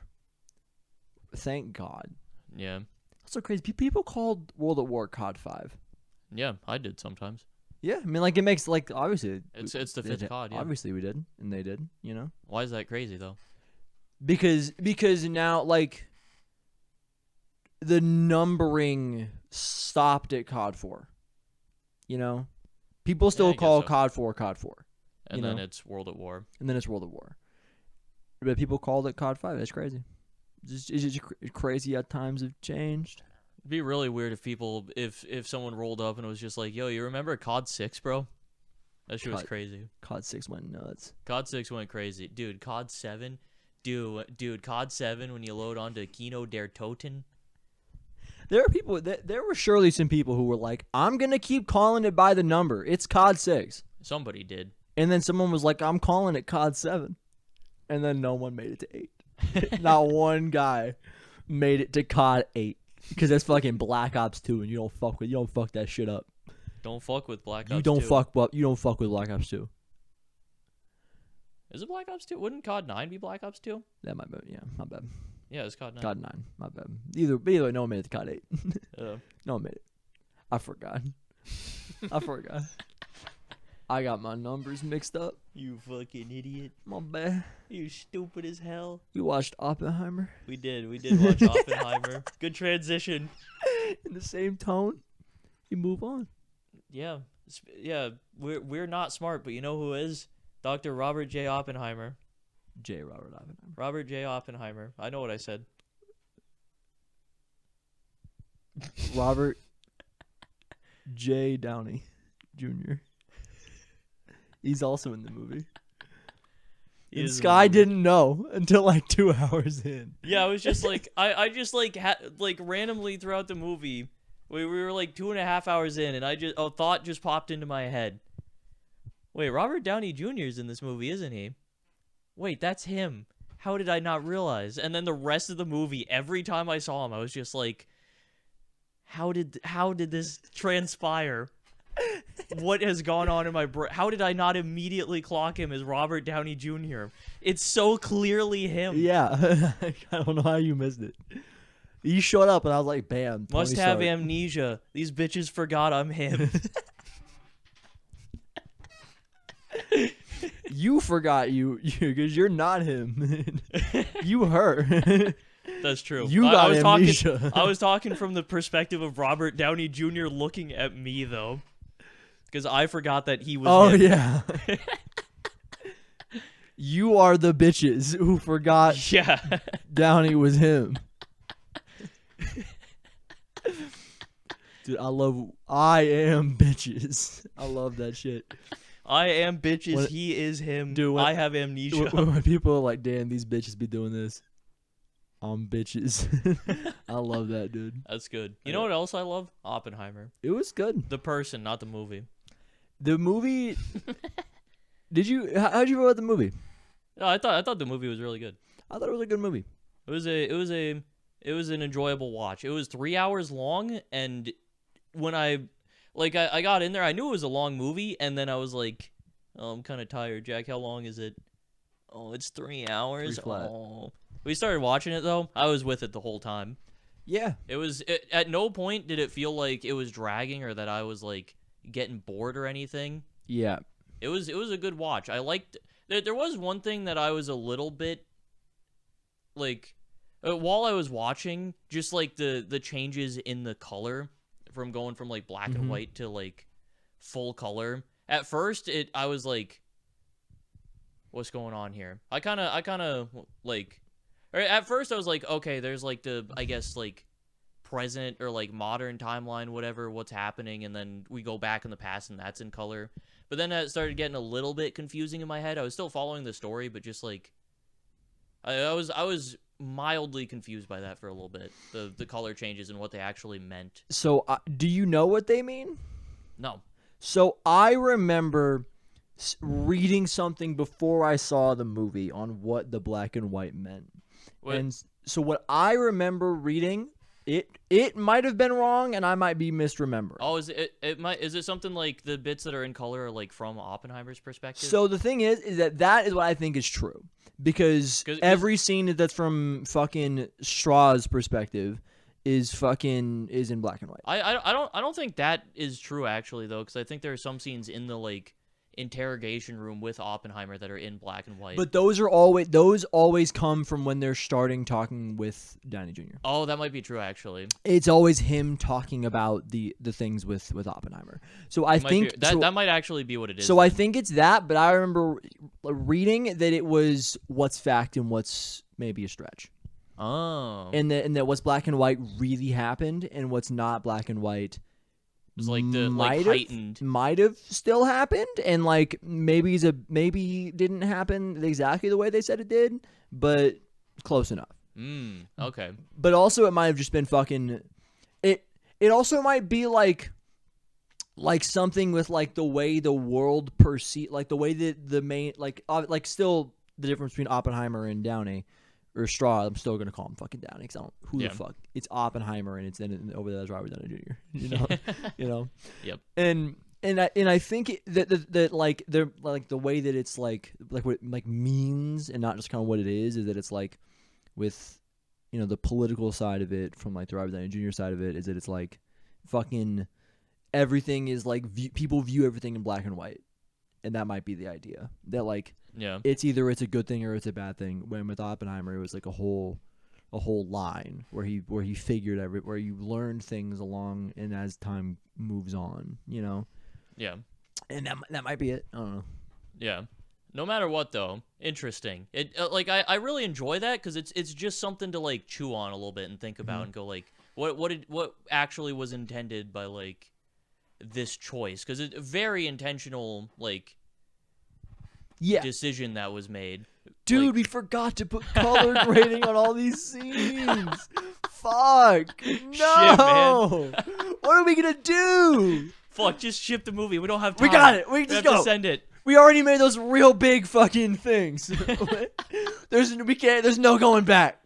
Thank God. Yeah. That's so crazy. People called World at War COD 5. Yeah, I did sometimes. Yeah, I mean, like it makes like obviously It's the they fifth did- COD, yeah. Obviously we did, and they did. You know. Why is that crazy though? Because now like the numbering stopped at COD 4. You know? People still I guess call so. COD 4 COD 4. And You then know. it's World at War. And then it's World at War. But people called it COD 5. That's crazy. It's just crazy how times have changed. It'd be really weird if someone rolled up and was just like, "Yo, you remember COD 6, bro?" That shit was COD- crazy. COD 6 went nuts. COD 6 went crazy, dude. COD 7, dude. COD 7 when you load onto Kino der Toten. There are people there were surely some people who were like, "I'm going to keep calling it by the number. It's COD 6." Somebody did. And then someone was like, "I'm calling it COD 7." And then no one made it to 8. Not one guy made it to COD 8 because that's fucking Black Ops 2 and you don't fuck that shit up. Don't fuck with Black Ops. You don't 2. fuck with Black Ops 2. Is it Black Ops 2? Wouldn't COD 9 be Black Ops 2? That might be, yeah, my bad. Yeah, it's COD 9. COD 9, my bad. Either way, no one made it to COD 8. Uh, No one made it. I forgot. I got my numbers mixed up. you fucking idiot. My bad. You stupid as hell. You watched Oppenheimer We did watch Oppenheimer. Good transition. in the same tone. You move on. Yeah. We're not smart, but you know who is? Dr. Robert J. Oppenheimer. J. Robert Oppenheimer. Robert J. Oppenheimer. I know what I said. Robert J. Downey Jr. He's also in the movie. He And is in the Sky movie. didn't know until like 2 hours in. Yeah, I was just like, I just like randomly throughout the movie, we were like 2.5 hours in, and a thought just popped into my head. Wait, Robert Downey Jr. is in this movie, isn't he? Wait, that's him. How did I not realize? And then the rest of the movie, every time I saw him, I was just like, how did this transpire? What has gone on in my brain? How did I not immediately clock him as Robert Downey Jr.? It's so clearly him. Yeah. I don't know how you missed it. You showed up and I was like, bam. Must Tony have Stark. amnesia. These bitches forgot I'm him. You forgot you because you're not him. You her. That's true. You got I was amnesia. talking. I was talking from the perspective of Robert Downey Jr. looking at me though, because I forgot that he was. Oh him. yeah. You are the bitches who forgot Yeah. Downey was him. Dude, I am bitches. I love that shit. I am bitches. When- He is him. Dude, when- I have amnesia. When people are like, damn, these bitches be doing this. I'm bitches. I love that, dude. That's good. You know what else I love? Oppenheimer. It was good. The person, not the movie. The movie. How'd you feel about the movie? No, I thought the movie was really good. I thought it was a good movie. It was an enjoyable watch. It was 3 hours long, and when I got in there, I knew it was a long movie, and then I was like, oh, I'm kind of tired. Jack, how long is it? Oh, it's 3 hours. 3 flat. Oh. We started watching it though. I was with it the whole time. Yeah. At no point did it feel like it was dragging or that I was like getting bored or anything. Yeah. It was a good watch. I liked. There was one thing that I was a little bit like while I was watching, just like the changes in the color from going from like black and white to like full color. At first, I was like, what's going on here? I kind of like. Or at first, I was like, okay, there's like the, I guess, like present or like modern timeline, whatever, what's happening, and then we go back in the past and that's in color. But then it started getting a little bit confusing in my head. I was still following the story, but just like I was mildly confused by that for a little bit. The color changes and what they actually meant. So, do you know what they mean? No. So, I remember reading something before I saw the movie on what the black and white meant. What? And so what I remember reading, it might have been wrong and I might be misremembering. Oh, is it something like the bits that are in color are like from Oppenheimer's perspective? So the thing is that is what I think is true. Because every scene that's from fucking Straw's perspective is in black and white. I don't think that is true actually though, because I think there are some scenes in the like interrogation room with Oppenheimer that are in black and white. But those always come from when they're starting talking with Downey Jr. Oh, that might be true actually. It's always him talking about the things with Oppenheimer. So I think that might actually be what it is. So I think it's that, but I remember reading that it was what's fact and what's maybe a stretch. Oh. And that what's black and white really happened and what's not black and white was like the heightened might have still happened and like maybe didn't happen exactly the way they said it did, but close enough. Okay. But also it might have just been fucking it also might be like something with like the way the world like the way that the main like still the difference between Oppenheimer and Downey or Straw. I'm still gonna call him fucking Downey because I don't the fuck it's Oppenheimer and it's then over there as Robert Downey Jr. You know, you know. Yep. And I think that like they're like the way that it's like what it like means and not just kind of what it is that it's like with the political side of it from like the Robert Downey Jr. side of it is that it's like fucking everything is like people view everything in black and white, and that might be the idea that like. Yeah. It's either it's a good thing or it's a bad thing. When with Oppenheimer, it was like a whole line where he figured where you learn things along and as time moves on, Yeah. And that might be it. I don't know. Yeah. No matter what though, interesting. It like I really enjoy that because it's just something to like chew on a little bit and think about and go like what actually was intended by like this choice because it's very intentional like. Decision that was made. Dude, like, we forgot to put color grading on all these scenes. Fuck. No. Shit, man. What are we going to do? Fuck, just ship the movie. We don't have time. We got it. We just have go. to send it. We already made those real big fucking things. There's no going back.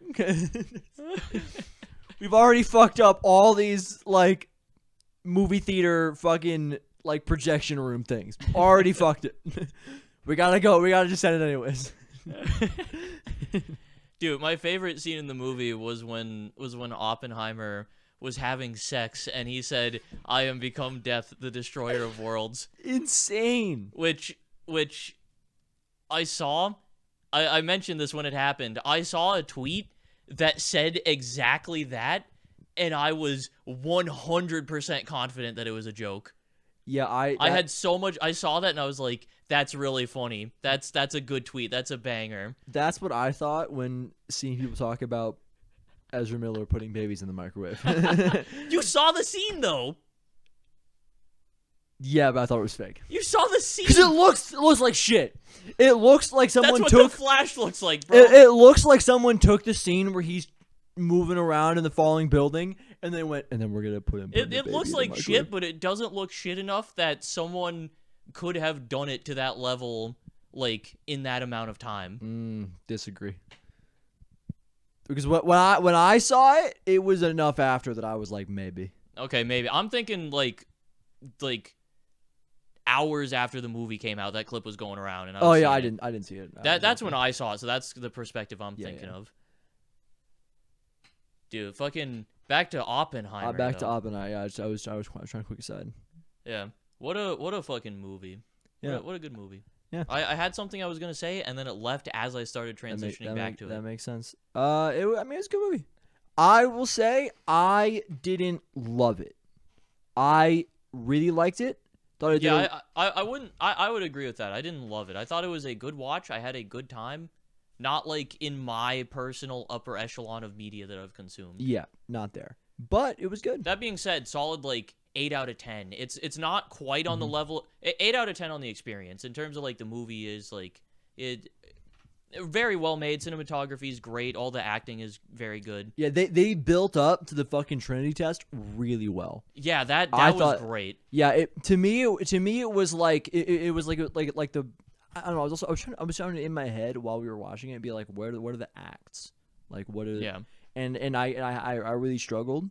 We've already fucked up all these like movie theater fucking like projection room things. Already fucked it. We gotta go. We gotta just send it anyways. Dude, my favorite scene in the movie was when Oppenheimer was having sex and he said, "I am become death, the destroyer of worlds." Insane. Which I saw. I mentioned this when it happened. I saw a tweet that said exactly that, and I was 100% confident that it was a joke. Yeah, I had so much. I saw that and I was like, "That's really funny. That's a good tweet. That's a banger." That's what I thought when seeing people talk about Ezra Miller putting babies in the microwave. You saw the scene though. Yeah, but I thought it was fake. You saw the scene. Because it looks like shit. It looks like someone That's took. what the Flash looks like, bro. It looks like someone took the scene where he's moving around in the falling building, and they went, and then we're gonna put him. It looks like shit, but it doesn't look shit enough that someone could have done it to that level, like in that amount of time. Disagree. Because when I saw it, it was enough after that I was like, maybe. Okay, maybe. I'm thinking like hours after the movie came out, that clip was going around, and I didn't see it. That's when I saw it, so that's the perspective I'm thinking of. Dude, fucking back to Oppenheimer. Back to Oppenheimer. Yeah, I was trying to quick aside. Yeah, what a fucking movie. Yeah, what a good movie. Yeah, I had something I was gonna say, and then it left as I started transitioning back to it. That makes sense. It's a good movie. I will say I didn't love it. I really liked it. Thought it did. I would agree with that. I didn't love it. I thought it was a good watch. I had a good time. Not like in my personal upper echelon of media that I've consumed. Yeah, not there. But it was good. That being said, solid like 8 out of 10. It's not quite on the level 8 out of 10 on the experience. In terms of like the movie is like it very well made. Cinematography is great. All the acting is very good. Yeah, they built up to the fucking Trinity test really well. Yeah, that was great. Yeah, to me it was like it was like the I don't know. I was trying to in my head while we were watching it be like, what are the acts? Like what are and I really struggled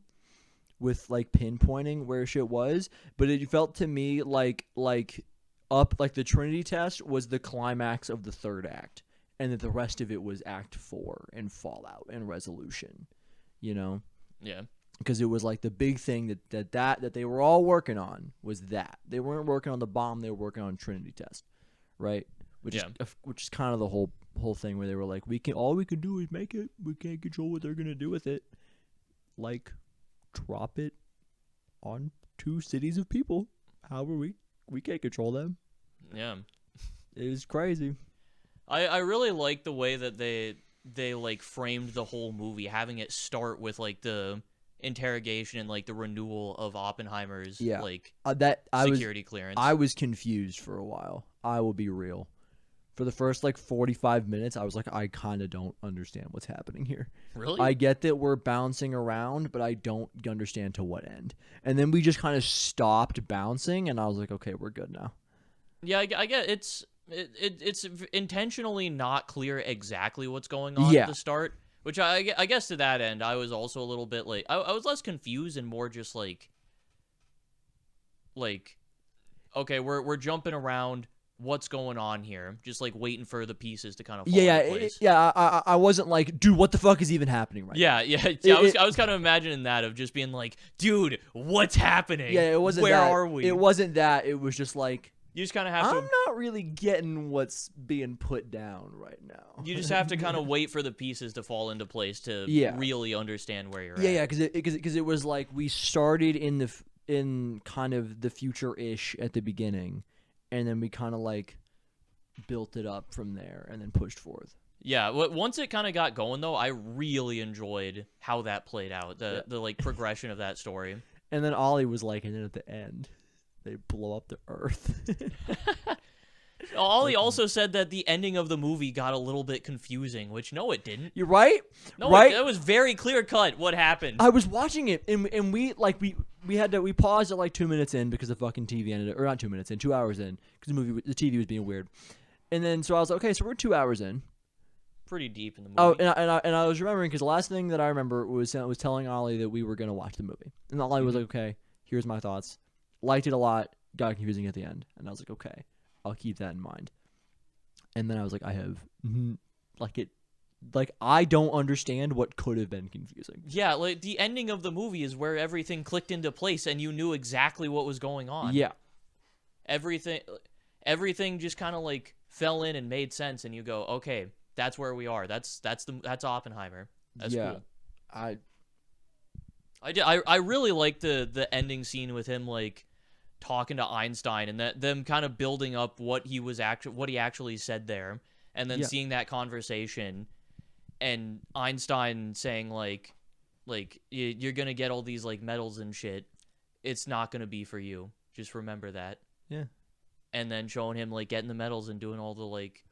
with like pinpointing where shit was, but it felt to me like the Trinity test was the climax of the third act, and that the rest of it was Act 4 and Fallout and Resolution, you know? Yeah. Because it was like the big thing that they were all working on was that they weren't working on the bomb, they were working on Trinity test, right? Which is kind of the whole thing where they were like, all we can do is make it. We can't control what they're gonna do with it. Like, drop it on 2 cities of people. However, we can't control them. Yeah, it is crazy. I really like the way that they like framed the whole movie, having it start with like the interrogation and like the renewal of Oppenheimer's security clearance. I was confused for a while. I will be real. For the first like 45 minutes, I was like, I kind of don't understand what's happening here. Really? I get that we're bouncing around, but I don't understand to what end. And then we just kind of stopped bouncing, and I was like, okay, we're good now. Yeah, I get it's intentionally not clear exactly what's going on at the start. Which I guess to that end, I was also a little bit like I was less confused and more just like okay, we're jumping around. What's going on here? Just like waiting for the pieces to kind of fall into place. I wasn't like, dude, what the fuck is even happening right now? I was kind of imagining that of just being like, dude, what's happening? Yeah, it wasn't. Where are we? It wasn't that. It was just like you just kind of have to. I'm not really getting what's being put down right now. You just have to kind of wait for the pieces to fall into place to really understand where you're at. Yeah, because it was like we started in kind of the future-ish at the beginning. And then we kind of like built it up from there and then pushed forth. Yeah, once it kind of got going though, I really enjoyed how that played out, the like progression of that story. And then Ollie was like, and then at the end, they blow up the Earth. Ollie also said that the ending of the movie got a little bit confusing, which no, it didn't. You're right. No, right? That was very clear cut what happened. I was watching it, and we we paused at like 2 minutes in because the fucking TV ended, or not 2 minutes in, 2 hours in, because the TV was being weird. And then so I was like, okay, so we're 2 hours in. Pretty deep in the movie. Oh, and I was remembering because the last thing that I remember was telling Ollie that we were gonna watch the movie, and Ollie was like, okay, here's my thoughts. Liked it a lot. Got confusing at the end, and I was like, okay, I'll keep that in mind. And then I was like, I don't understand what could have been confusing. Yeah, like the ending of the movie is where everything clicked into place and you knew exactly what was going on. Yeah. Everything just kind of like fell in and made sense, and you go, okay, that's where we are. That's Oppenheimer. That's cool. I really like the ending scene with him like talking to Einstein and them kind of building up what he actually said there, and then seeing that conversation. And Einstein saying like you're gonna get all these like medals and shit. It's not gonna be for you. Just remember that. Yeah. And then showing him like getting the medals and doing all the like.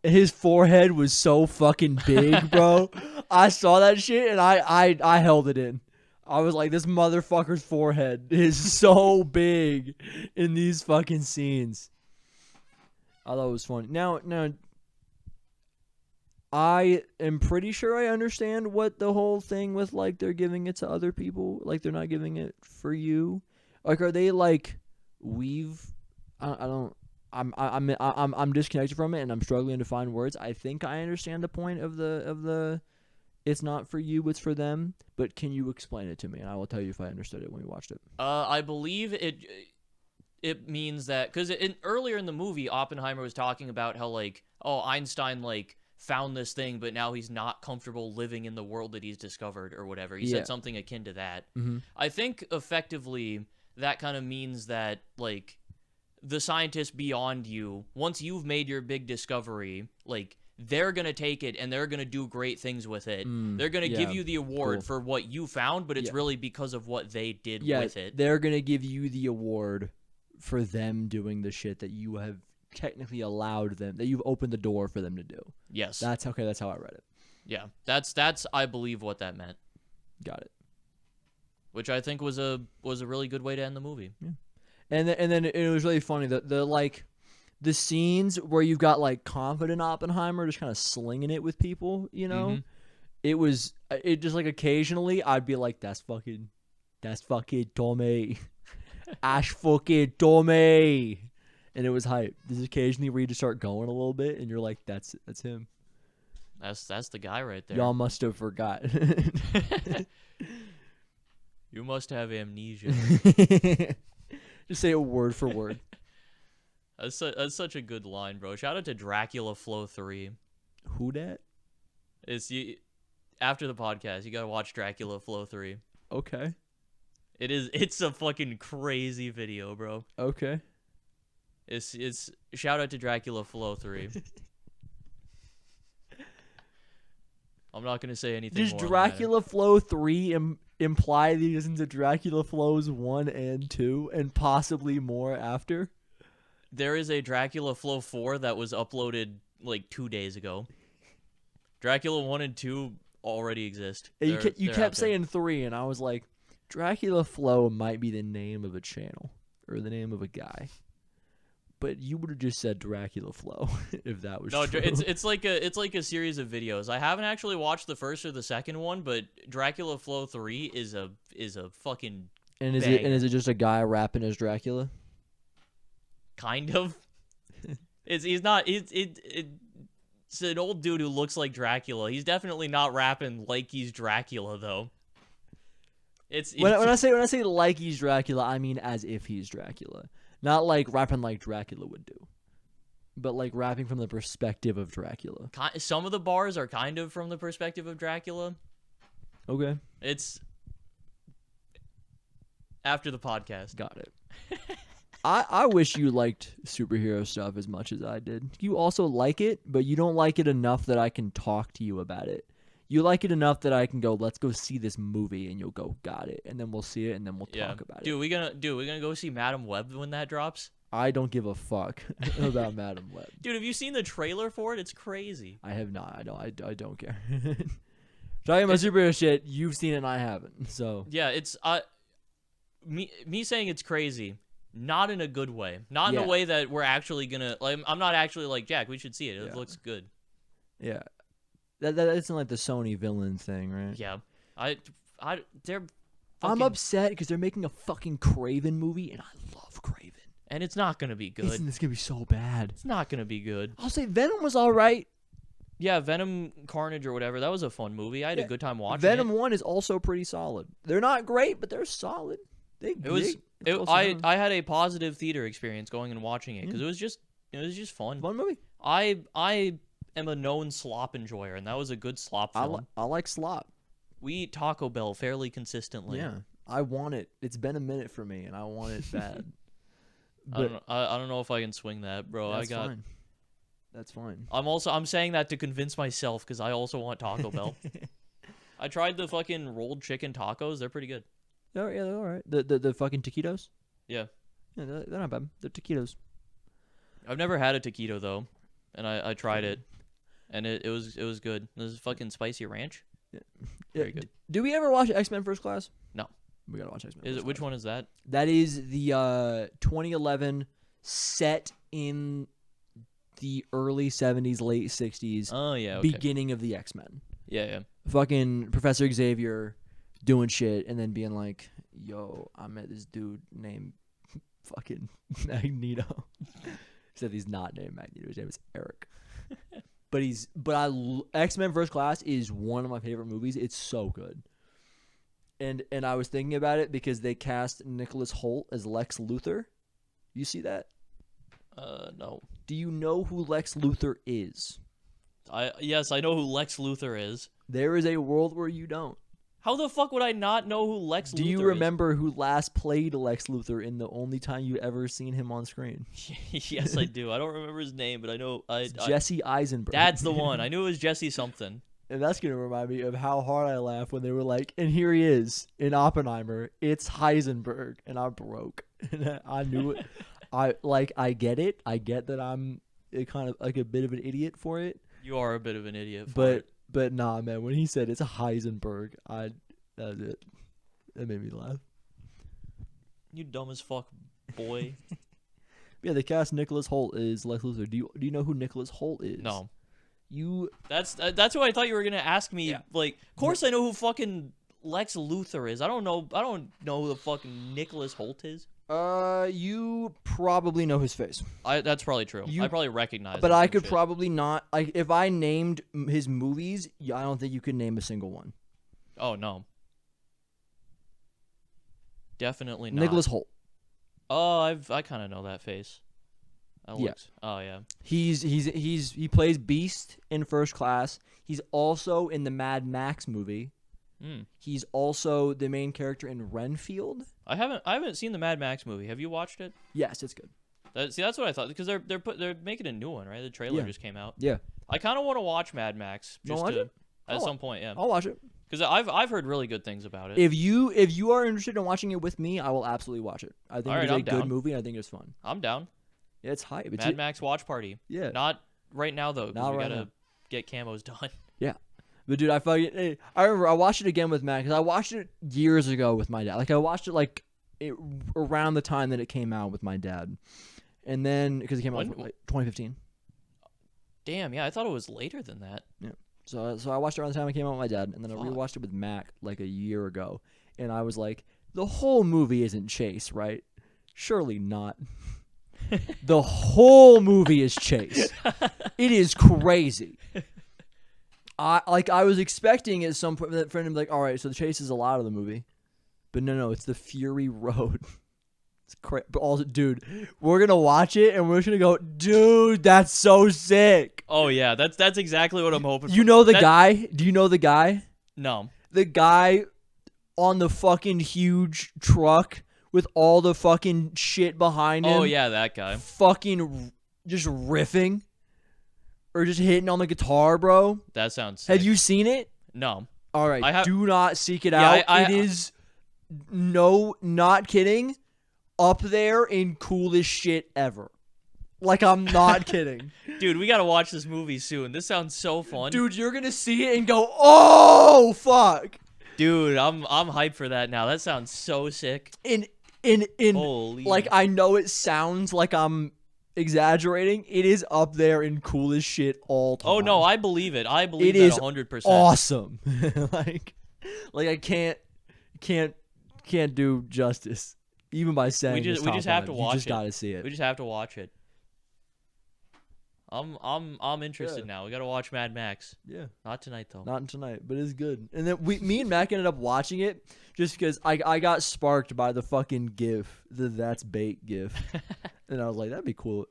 His forehead was so fucking big, bro. I saw that shit and I held it in. I was like, this motherfucker's forehead is so big in these fucking scenes. I thought it was funny. Now. I am pretty sure I understand what the whole thing with like they're giving it to other people, like they're not giving it for you. Like, are they like I'm disconnected from it and I'm struggling to find words. I think I understand the point of the it's not for you, it's for them. But can you explain it to me? And I will tell you if I understood it when we watched it. I believe it means that because earlier in the movie, Oppenheimer was talking about how like Einstein like found this thing, but now he's not comfortable living in the world that he's discovered or whatever. He said something akin to that. Mm-hmm. I think effectively that kind of means that like the scientists beyond you, once you've made your big discovery, like they're going to take it and they're going to do great things with it. They're going to give you the award for what you found, but it's really because of what they did with it. They're going to give you the award for them doing the shit that you have technically allowed them, that you've opened the door for them to do. Yes. That's okay. That's how I read it. Yeah. That's I believe what that meant. Got it. Which I think was a really good way to end the movie. Yeah. And then it was really funny the scenes where you've got like confident Oppenheimer just kind of slinging it with people, you know. Mm-hmm. It just like occasionally I'd be like, that's fucking Tommy. Ash fucking Tommy. And it was hype. There's occasionally where you just start going a little bit, and you're like, "That's him." That's the guy right there. Y'all must have forgot. You must have amnesia. Just say it word for word. That's such a good line, bro. Shout out to Dracula Flow 3. Who dat? After the podcast, you gotta watch Dracula Flow 3. Okay. It's a fucking crazy video, bro. Okay. It's shout out to Dracula Flow 3. I'm not gonna say anything more. Does Dracula Flow 3 imply that he isn't to Dracula Flows 1 and 2 and possibly more after? There is a Dracula Flow 4 that was uploaded like 2 days ago. Dracula 1 and 2 already exist. You kept saying 3, and I was like, Dracula Flow might be the name of a channel or the name of a guy. But you would have just said Dracula Flow if that was true. It's like a series of videos. I haven't actually watched the first or the second one, but Dracula Flow 3 is a fucking And banger. is it just a guy rapping as Dracula? Kind of. It's an old dude who looks like Dracula. He's definitely not rapping like he's Dracula though. When I say like he's Dracula, I mean as if he's Dracula. Not like rapping like Dracula would do, but like rapping from the perspective of Dracula. Some of the bars are kind of from the perspective of Dracula. Okay. It's after the podcast. Got it. I wish you liked superhero stuff as much as I did. You also like it, but you don't like it enough that I can talk to you about it. You like it enough that I can go, let's go see this movie, and you'll go, got it, and then we'll see it, and then we'll talk about it. We're gonna go see Madam Web when that drops. I don't give a fuck about Madam Web. Dude, have you seen the trailer for it? It's crazy. I have not. I don't care. Talking about superhero shit, you've seen it and I haven't. So yeah, it's me saying it's crazy, not in a good way, not in Yeah. a way that we're actually gonna like. I'm not actually like Jack. We should see it. It Yeah. looks good. Yeah. That isn't like the Sony villain thing, right? Yeah, they're. I'm Fucking, upset because they're making a fucking Craven movie, and I love Craven. and it's not gonna be good. It's gonna be so bad. It's not gonna be good. I'll say Venom was all right. Yeah, Venom, Carnage, or whatever. That was a fun movie. I had a good time watching Venom it. 1 is also pretty solid. They're not great, but they're solid. It was. I had a positive theater experience going and watching it because it was just fun. fun movie. I am a known slop enjoyer, and that was a good slop film. I like slop. We eat Taco Bell fairly consistently. Yeah, I want it. It's been a minute for me, and I want it bad. I don't know if I can swing that, bro. That's fine. That's fine. I'm saying that to convince myself because I also want Taco Bell. I tried the fucking rolled chicken tacos. They're pretty good. Oh yeah, they're all right. The fucking taquitos. Yeah. Yeah, they're not bad. They're taquitos. I've never had a taquito though, and I tried it, and it was good. This is fucking spicy ranch. Very good. Do we ever watch X-Men First Class? No. We gotta watch X-Men. Is First it which Class. one is that? That is the 2011 set in the early 70s, late 60s, Oh yeah. Okay. beginning of the X-Men. Yeah. Fucking Professor Xavier doing shit and then being like, yo, I met this dude named fucking Magneto. Except he's not named Magneto. His name is Eric. X-Men First Class is one of my favorite movies. It's so good. And I was thinking about it because they cast Nicholas Hoult as Lex Luthor. You see that? No. Do you know who Lex Luthor is? Yes, I know who Lex Luthor is. There is a world where you don't. How the fuck would I not know who Lex Luthor is? Do you remember who last played Lex Luthor in the only time you ever seen him on screen? Yes, I do. I don't remember his name, but I know. Jesse Eisenberg. That's the one. I knew it was Jesse something. And that's going to remind me of how hard I laughed when they were like, and here he is in Oppenheimer. It's Heisenberg. And I broke. And I knew it. I get it. I get that I'm kind of like a bit of an idiot for it. You are a bit of an idiot. But nah, man. When he said it's Heisenberg, that was it. That made me laugh. You dumb as fuck, boy. Yeah, they cast Nicholas Hoult as Lex Luthor. Do you know who Nicholas Hoult is? No. You. That's what I thought you were gonna ask me. Yeah. Like, of course I know who fucking Lex Luthor is. I don't know who the fucking Nicholas Hoult is. You probably know his face. That's probably true. I probably recognize. But him I from could shit. probably not. Like, if I named his movies, I don't think you could name a single one. Oh no. Definitely not. Nicholas Hoult. Oh, I kind of know that face. Yeah. Oh yeah. He plays Beast in First Class. He's also in the Mad Max movie. He's also the main character in Renfield. I haven't seen the Mad Max movie. Have you watched it? Yes, it's good. That's what I thought because they're making a new one, right? The trailer Yeah. just came out. Yeah. I kind of want to watch Mad Max You wanna just watch to it? at some point, yeah. I'll watch it. Because I've heard really good things about it. If you are interested in watching it with me, I will absolutely watch it. I think All right, it's a I'm good down. movie. And I think it's fun. I'm down. Yeah, it's hype. It's Mad Max watch party. Yeah. Not right now though. 'Cause Not we right gotta now. get camos done. Yeah. But dude, I remember I watched it again with Matt because I watched it years ago with my dad. Like I watched it around the time that it came out with my dad, and then because it came out in 2015. Damn, yeah, I thought it was later than that. Yeah. So I watched it around the time it came out with my dad, and then I Fuck. rewatched it with Mac like a year ago, and I was like, the whole movie isn't Chase, right? Surely not. The whole movie is Chase. It is crazy. I was expecting at some point that friend to be like, all right, so the chase is a lot of the movie, but no, it's the Fury Road. It's crazy. But also, dude, we're gonna watch it and we're just gonna go, dude, that's so sick. Oh yeah, that's exactly what I'm hoping. You know the guy? Do you know the guy? No. The guy on the fucking huge truck with all the fucking shit behind him. Oh yeah, that guy. Fucking just riffing. Or just hitting on the guitar, bro. That sounds sick. Have you seen it? No. All right. I have- Do not seek it Yeah, out. It is, not kidding, up there in coolest shit ever. Like, I'm not kidding. Dude, we gotta watch this movie soon. This sounds so fun. Dude, you're going to see it and go, oh, fuck. Dude, I'm hyped for that now. That sounds so sick. And in Holy. like, I know it sounds like I'm exaggerating. It is up there in coolest shit all time. Oh no, I believe it. I believe It that is 100%. awesome. like I can't do justice even by saying We it's just top have five. to You watch just it. gotta see it. We just have to watch it. I'm interested now. We gotta watch Mad Max. Yeah. Not tonight though. Not tonight, but it's good. And then me and Mac ended up watching it just because I got sparked by the fucking GIF, the "that's bait" GIF, and I was like, that'd be cool.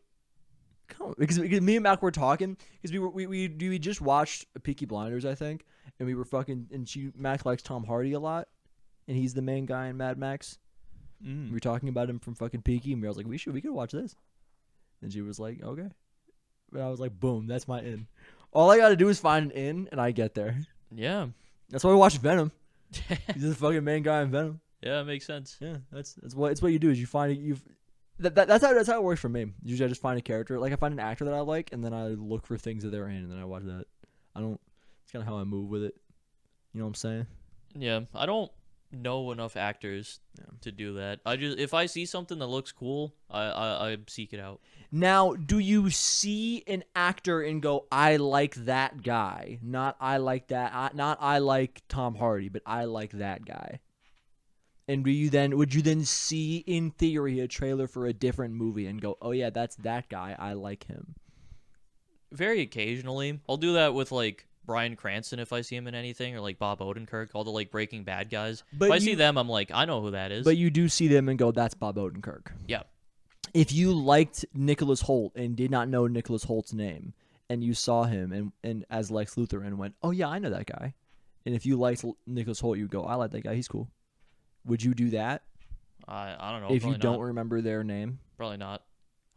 Come on. Because me and Mac were talking because we just watched Peaky Blinders, I think, and we were fucking, and Mac likes Tom Hardy a lot, and he's the main guy in Mad Max. We were talking about him from fucking Peaky, and I was like, we could watch this, and she was like, okay. But I was like, boom, that's my in. All I gotta do is find an in, and I get there. Yeah. That's why we watch Venom. He's the fucking main guy in Venom. Yeah, it makes sense. Yeah, that's what you do is you find that's how it works for me. Usually I just find a character, like I find an actor that I like, and then I look for things that they're in, and then I watch that. It's kind of how I move with it. You know what I'm saying? Yeah, I don't know enough actors to do that. If I see something that looks cool, I seek it out. Now, do you see an actor and go, I like that guy? Not I like that. Not I like Tom Hardy, but I like that guy. And would you then see, in theory, a trailer for a different movie and go, oh yeah, that's that guy. I like him. Very occasionally. I'll do that with like Bryan Cranston if I see him in anything, or like Bob Odenkirk, all the like Breaking Bad guys. But if I see them, I'm like, I know who that is. But you do see them and go, that's Bob Odenkirk. Yeah. If you liked Nicholas Hoult and did not know Nicholas Holt's name, and you saw him and as Lex Luthor and went, oh yeah, I know that guy. And if you liked Nicholas Hoult, you go, I like that guy. He's cool. Would you do that? I don't know. If you don't not. remember their name? Probably not.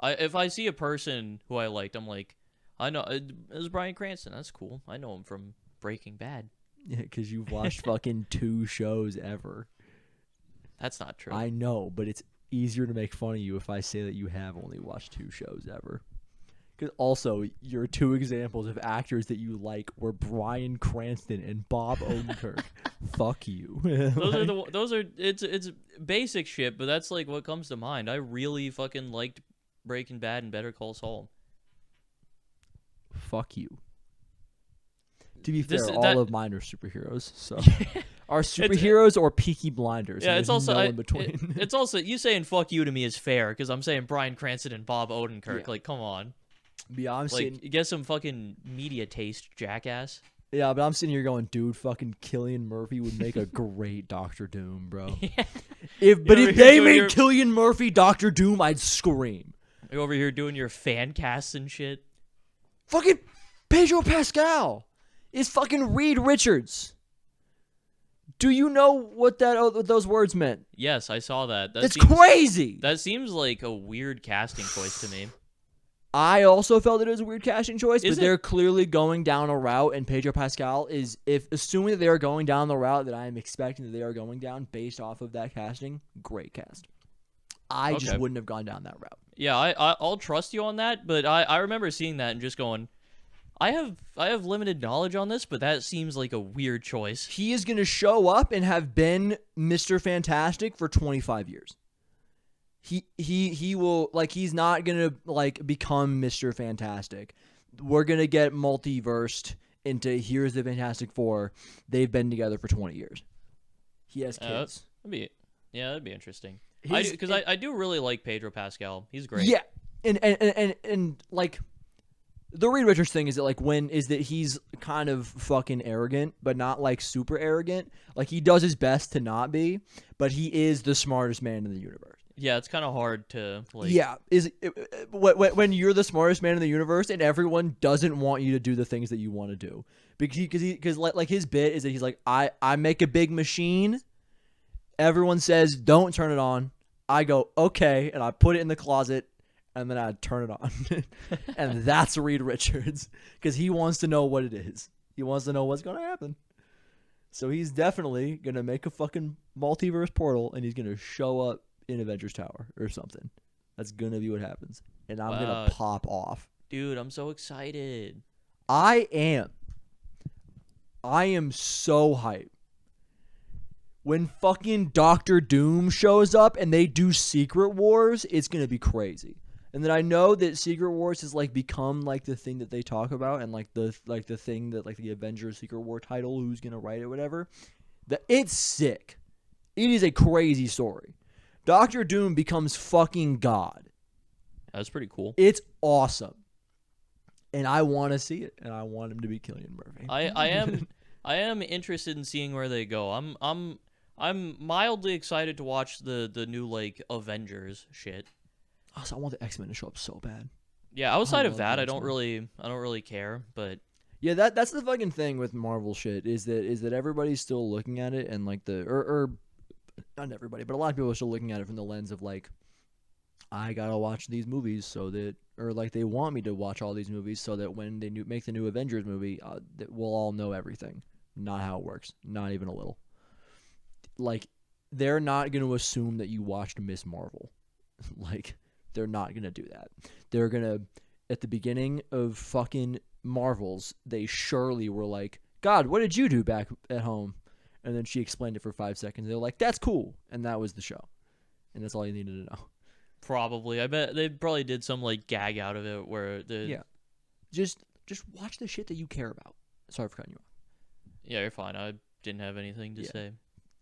If I see a person who I liked, I'm like, I know it was Bryan Cranston. That's cool. I know him from Breaking Bad. Yeah, because you've watched fucking 2 shows ever. That's not true. I know, but it's easier to make fun of you if I say that you have only watched 2 shows ever. Because also, your 2 examples of actors that you like were Bryan Cranston and Bob Odenkirk. Fuck you. It's basic shit, but that's like what comes to mind. I really fucking liked Breaking Bad and Better Call Saul. Fuck you. To be fair, all of mine are superheroes. So, are superheroes or Peaky Blinders? Yeah, it's also no in between. it's also you saying "fuck you" to me is fair because I'm saying Bryan Cranston and Bob Odenkirk. Yeah. Like, come on. Yeah, I'm like, get some fucking media taste, jackass. Yeah, but I'm sitting here going, dude, fucking Cillian Murphy would make a great Doctor Doom, bro. Yeah. If they made Cillian Murphy Doctor Doom, I'd scream. You're over here doing your fan casts and shit. Fucking Pedro Pascal is fucking Reed Richards. Do you know what those words meant? Yes, I saw that. That's crazy. That seems like a weird casting choice to me. I also felt it was a weird casting choice, but they're clearly going down a route, and Pedro Pascal is, assuming that they are going down the route that I am expecting that they are going down based off of that casting, great cast. I just wouldn't have gone down that route. Yeah, I'll trust you on that, but I remember seeing that and just going, I have limited knowledge on this, but that seems like a weird choice. He is going to show up and have been Mr. Fantastic for 25 years. He will, like, he's not gonna like become Mr. Fantastic. We're gonna get multiversed into here's the Fantastic Four. They've been together for 20 years. He has kids. That'd be interesting. I do really like Pedro Pascal. He's great. Yeah, and like the Reed Richards thing is that he's kind of fucking arrogant, but not like super arrogant. Like, he does his best to not be, but he is the smartest man in the universe. Yeah, it's kind of hard to like. Yeah, when you're the smartest man in the universe and everyone doesn't want you to do the things that you want to do, because like his bit is that he's like, I make a big machine. Everyone says don't turn it on. I go okay, and I put it in the closet, and then I turn it on, and that's Reed Richards because he wants to know what it is. He wants to know what's gonna happen. So he's definitely gonna make a fucking multiverse portal, and he's gonna show up in Avengers Tower or something. That's gonna be what happens, and I'm gonna pop off. Dude, I'm so excited. I am so hyped. when fucking Doctor Doom shows up and they do Secret Wars, it's gonna be crazy. And then I know that Secret Wars has like become like the thing that they talk about, and like the thing that like the Avengers Secret War title, who's gonna write it, whatever. It's sick. It is a crazy story. Doctor Doom becomes fucking God. That's pretty cool. It's awesome. And I want to see it, and I want him to be Cillian Murphy. I am interested in seeing where they go. I'm mildly excited to watch the new like Avengers shit. Also, I want the X-Men to show up so bad. Yeah, outside of love that, the I don't X-Men. really care, but Yeah, that's the fucking thing with Marvel shit is that everybody's still looking at it and like or not everybody, but a lot of people are still looking at it from the lens of like, I gotta watch these movies so that, or like they want me to watch all these movies so that when they make the new Avengers movie, that we'll all know everything. Not how it works. Not even a little. Like, they're not gonna assume that you watched Miss Marvel. Like, they're not gonna do that. They're gonna, at the beginning of fucking Marvels, they surely were like, God, what did you do back at home? And then she explained it for 5 seconds. They're like, that's cool. And that was the show. And that's all you needed to know. probably. I bet they probably did some like gag out of it where the Yeah. Just watch the shit that you care about. Sorry for cutting you off. Yeah, you're fine. I didn't have anything to say.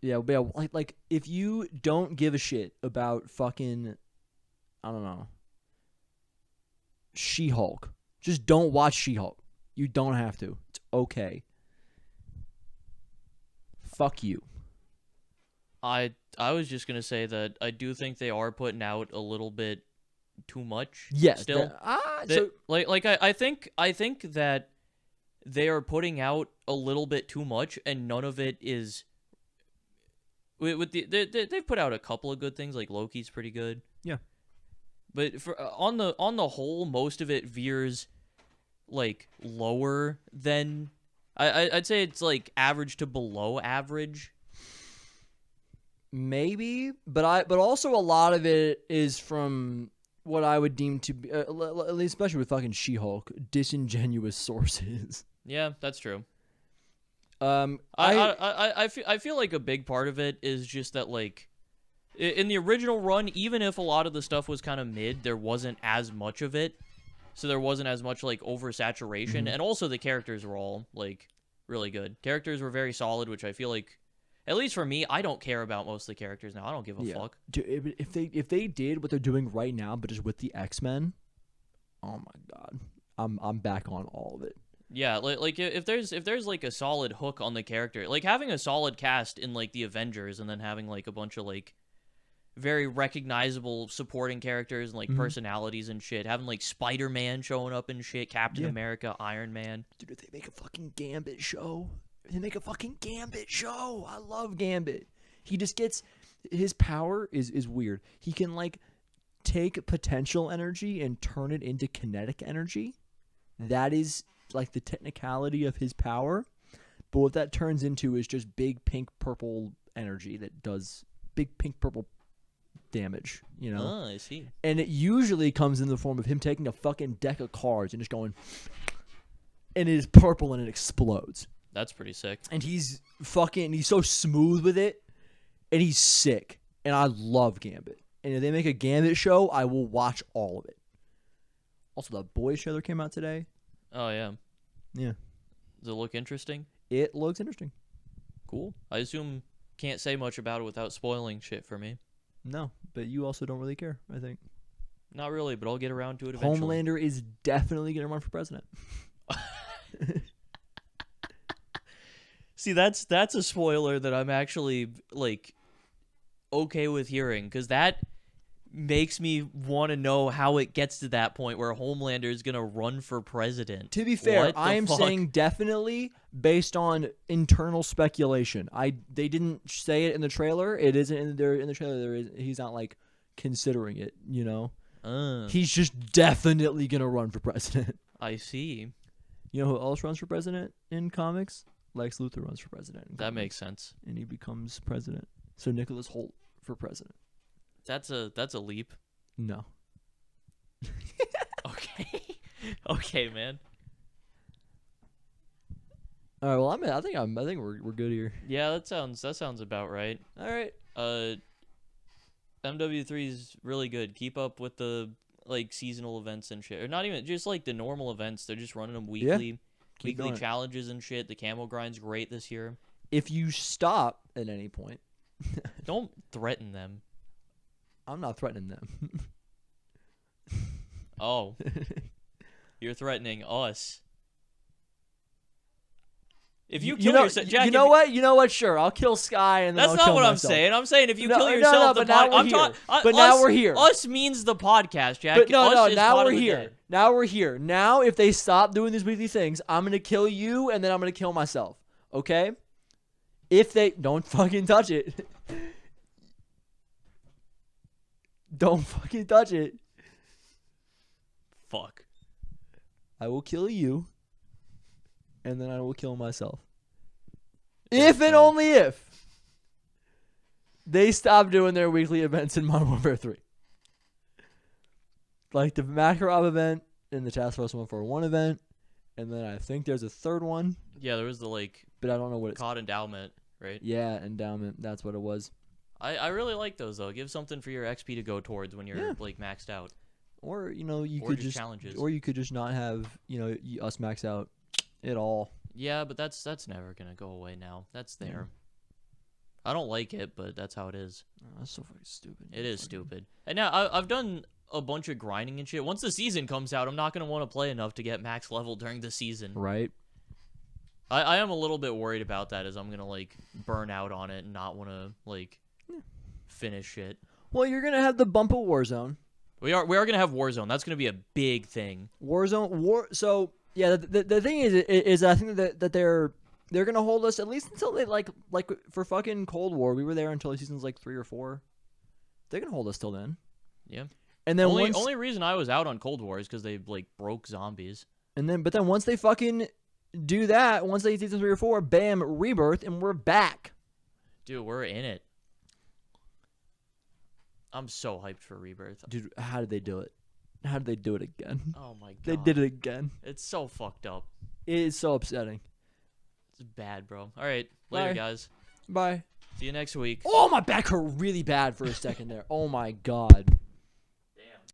Yeah, but yeah, like if you don't give a shit about fucking, I don't know, She-Hulk, just don't watch She-Hulk. You don't have to. It's okay. Fuck you. I was just gonna say that I do think they are putting out a little bit too much. Yes. Still, So I think that they are putting out a little bit too much, and none of it is. With they've put out a couple of good things, like Loki's pretty good. Yeah. But for on the whole, most of it veers like lower than I'd say it's like average to below average. maybe, but also a lot of it is from what I would deem to be, at least especially with fucking She-Hulk, disingenuous sources. Yeah, that's true. I I feel like a big part of it is just that like in the original run, even if a lot of the stuff was kind of mid, there wasn't as much of it, so there wasn't as much like oversaturation, and also the characters were all like really good. Characters were very solid, which I feel like, at least for me, I don't care about most of the characters now. I don't give a fuck. Dude, if they did what they're doing right now, but just with the X-Men, oh my god, I'm back on all of it. Yeah, like if there's like a solid hook on the character, like having a solid cast in like the Avengers, and then having like a bunch of like very recognizable supporting characters and like personalities and shit, having like Spider-Man showing up and shit, Captain America, Iron Man. Dude, if they make a fucking Gambit show, I love Gambit. He just gets, his power is weird. He can like take potential energy and turn it into kinetic energy. That is like the technicality of his power. But what that turns into is just big pink purple energy that does big pink purple damage, you know? Oh, I see. And it usually comes in the form of him taking a fucking deck of cards and just going, and it is purple and it explodes. That's pretty sick. And he's so smooth with it, and he's sick. And I love Gambit. And if they make a Gambit show, I will watch all of it. Also, the Boys show that came out today. Oh yeah. Yeah. Does it look interesting? It looks interesting. Cool. I assume can't say much about it without spoiling shit for me. No, but you also don't really care, I think. Not really, but I'll get around to it eventually. Homelander is definitely going to run for president. See, that's a spoiler that I'm actually like okay with hearing, because that makes me want to know how it gets to that point where Homelander is gonna run for president. To be fair, What the I am fuck? saying definitely based on internal speculation. They didn't say it in the trailer. It isn't in the trailer. He's not like considering it. You know, he's just definitely gonna run for president. I see. You know who else runs for president in comics? Lex Luthor runs for president. In That comics, makes sense. and he becomes president. So Nicholas Holt for president. That's a leap. No. Okay. Okay, man. All right. Well, I think we're good here. Yeah, that sounds about right. All right. MW3 is really good. Keep up with the like seasonal events and shit, or not even just like the normal events. They're just running them weekly, Keep weekly doing it. challenges and shit. The camo grind's great this year. If you stop at any point, Don't threaten them. I'm not threatening them. Oh, you're threatening us. If you kill yourself, Jack, you know what? You know what? Sure, I'll kill Sky, and then that's I'll not kill what I'm myself. saying. I'm saying if you No, kill no, yourself, but now we're here. But now we're here. Us means the podcast, Jack. But no, Us is now part we're of the here. dead. Now we're here. Now, if they stop doing these weekly things, I'm gonna kill you, and then I'm gonna kill myself. Okay? If they don't fucking touch it, don't fucking touch it. Fuck. I will kill you, and then I will kill myself. If and only if they stop doing their weekly events in Modern Warfare 3. Like the Makarov event and the Task Force 141 event, and then I think there's a third one, Yeah, there was the like but I don't know what it's. COD endowment, right? Yeah, endowment. That's what it was. I really like those though. Give something for your XP to go towards when you're like maxed out. Or you Or could just just challenges. or you could just not have us max out at all. Yeah, but that's never gonna go away now. That's there. I don't like it, but that's how it is. Oh, that's so fucking stupid. It is stupid. And now I've done a bunch of grinding and shit. Once the season comes out, I'm not gonna want to play enough to get max level during the season. Right. I am a little bit worried about that, as I'm gonna like burn out on it and not want to like finish it. Well, you're gonna have the bump of Warzone. We are gonna have Warzone. That's gonna be a big thing. So yeah, the thing is I think that they're gonna hold us at least until they like for fucking Cold War. We were there until seasons like 3 or 4. They're gonna hold us till then. Yeah. And then Only reason I was out on Cold War is because they like broke zombies. but then once they fucking do that, once they season 3 or 4, bam, rebirth, and we're back. Dude, we're in it. I'm so hyped for Rebirth. Dude, how did they do it? How did they do it again? Oh my god. They did it again. It's so fucked up. It is so upsetting. It's bad, bro. All right, later, Bye. guys. Bye. See you next week. Oh, my back hurt really bad for a second there. Oh my god.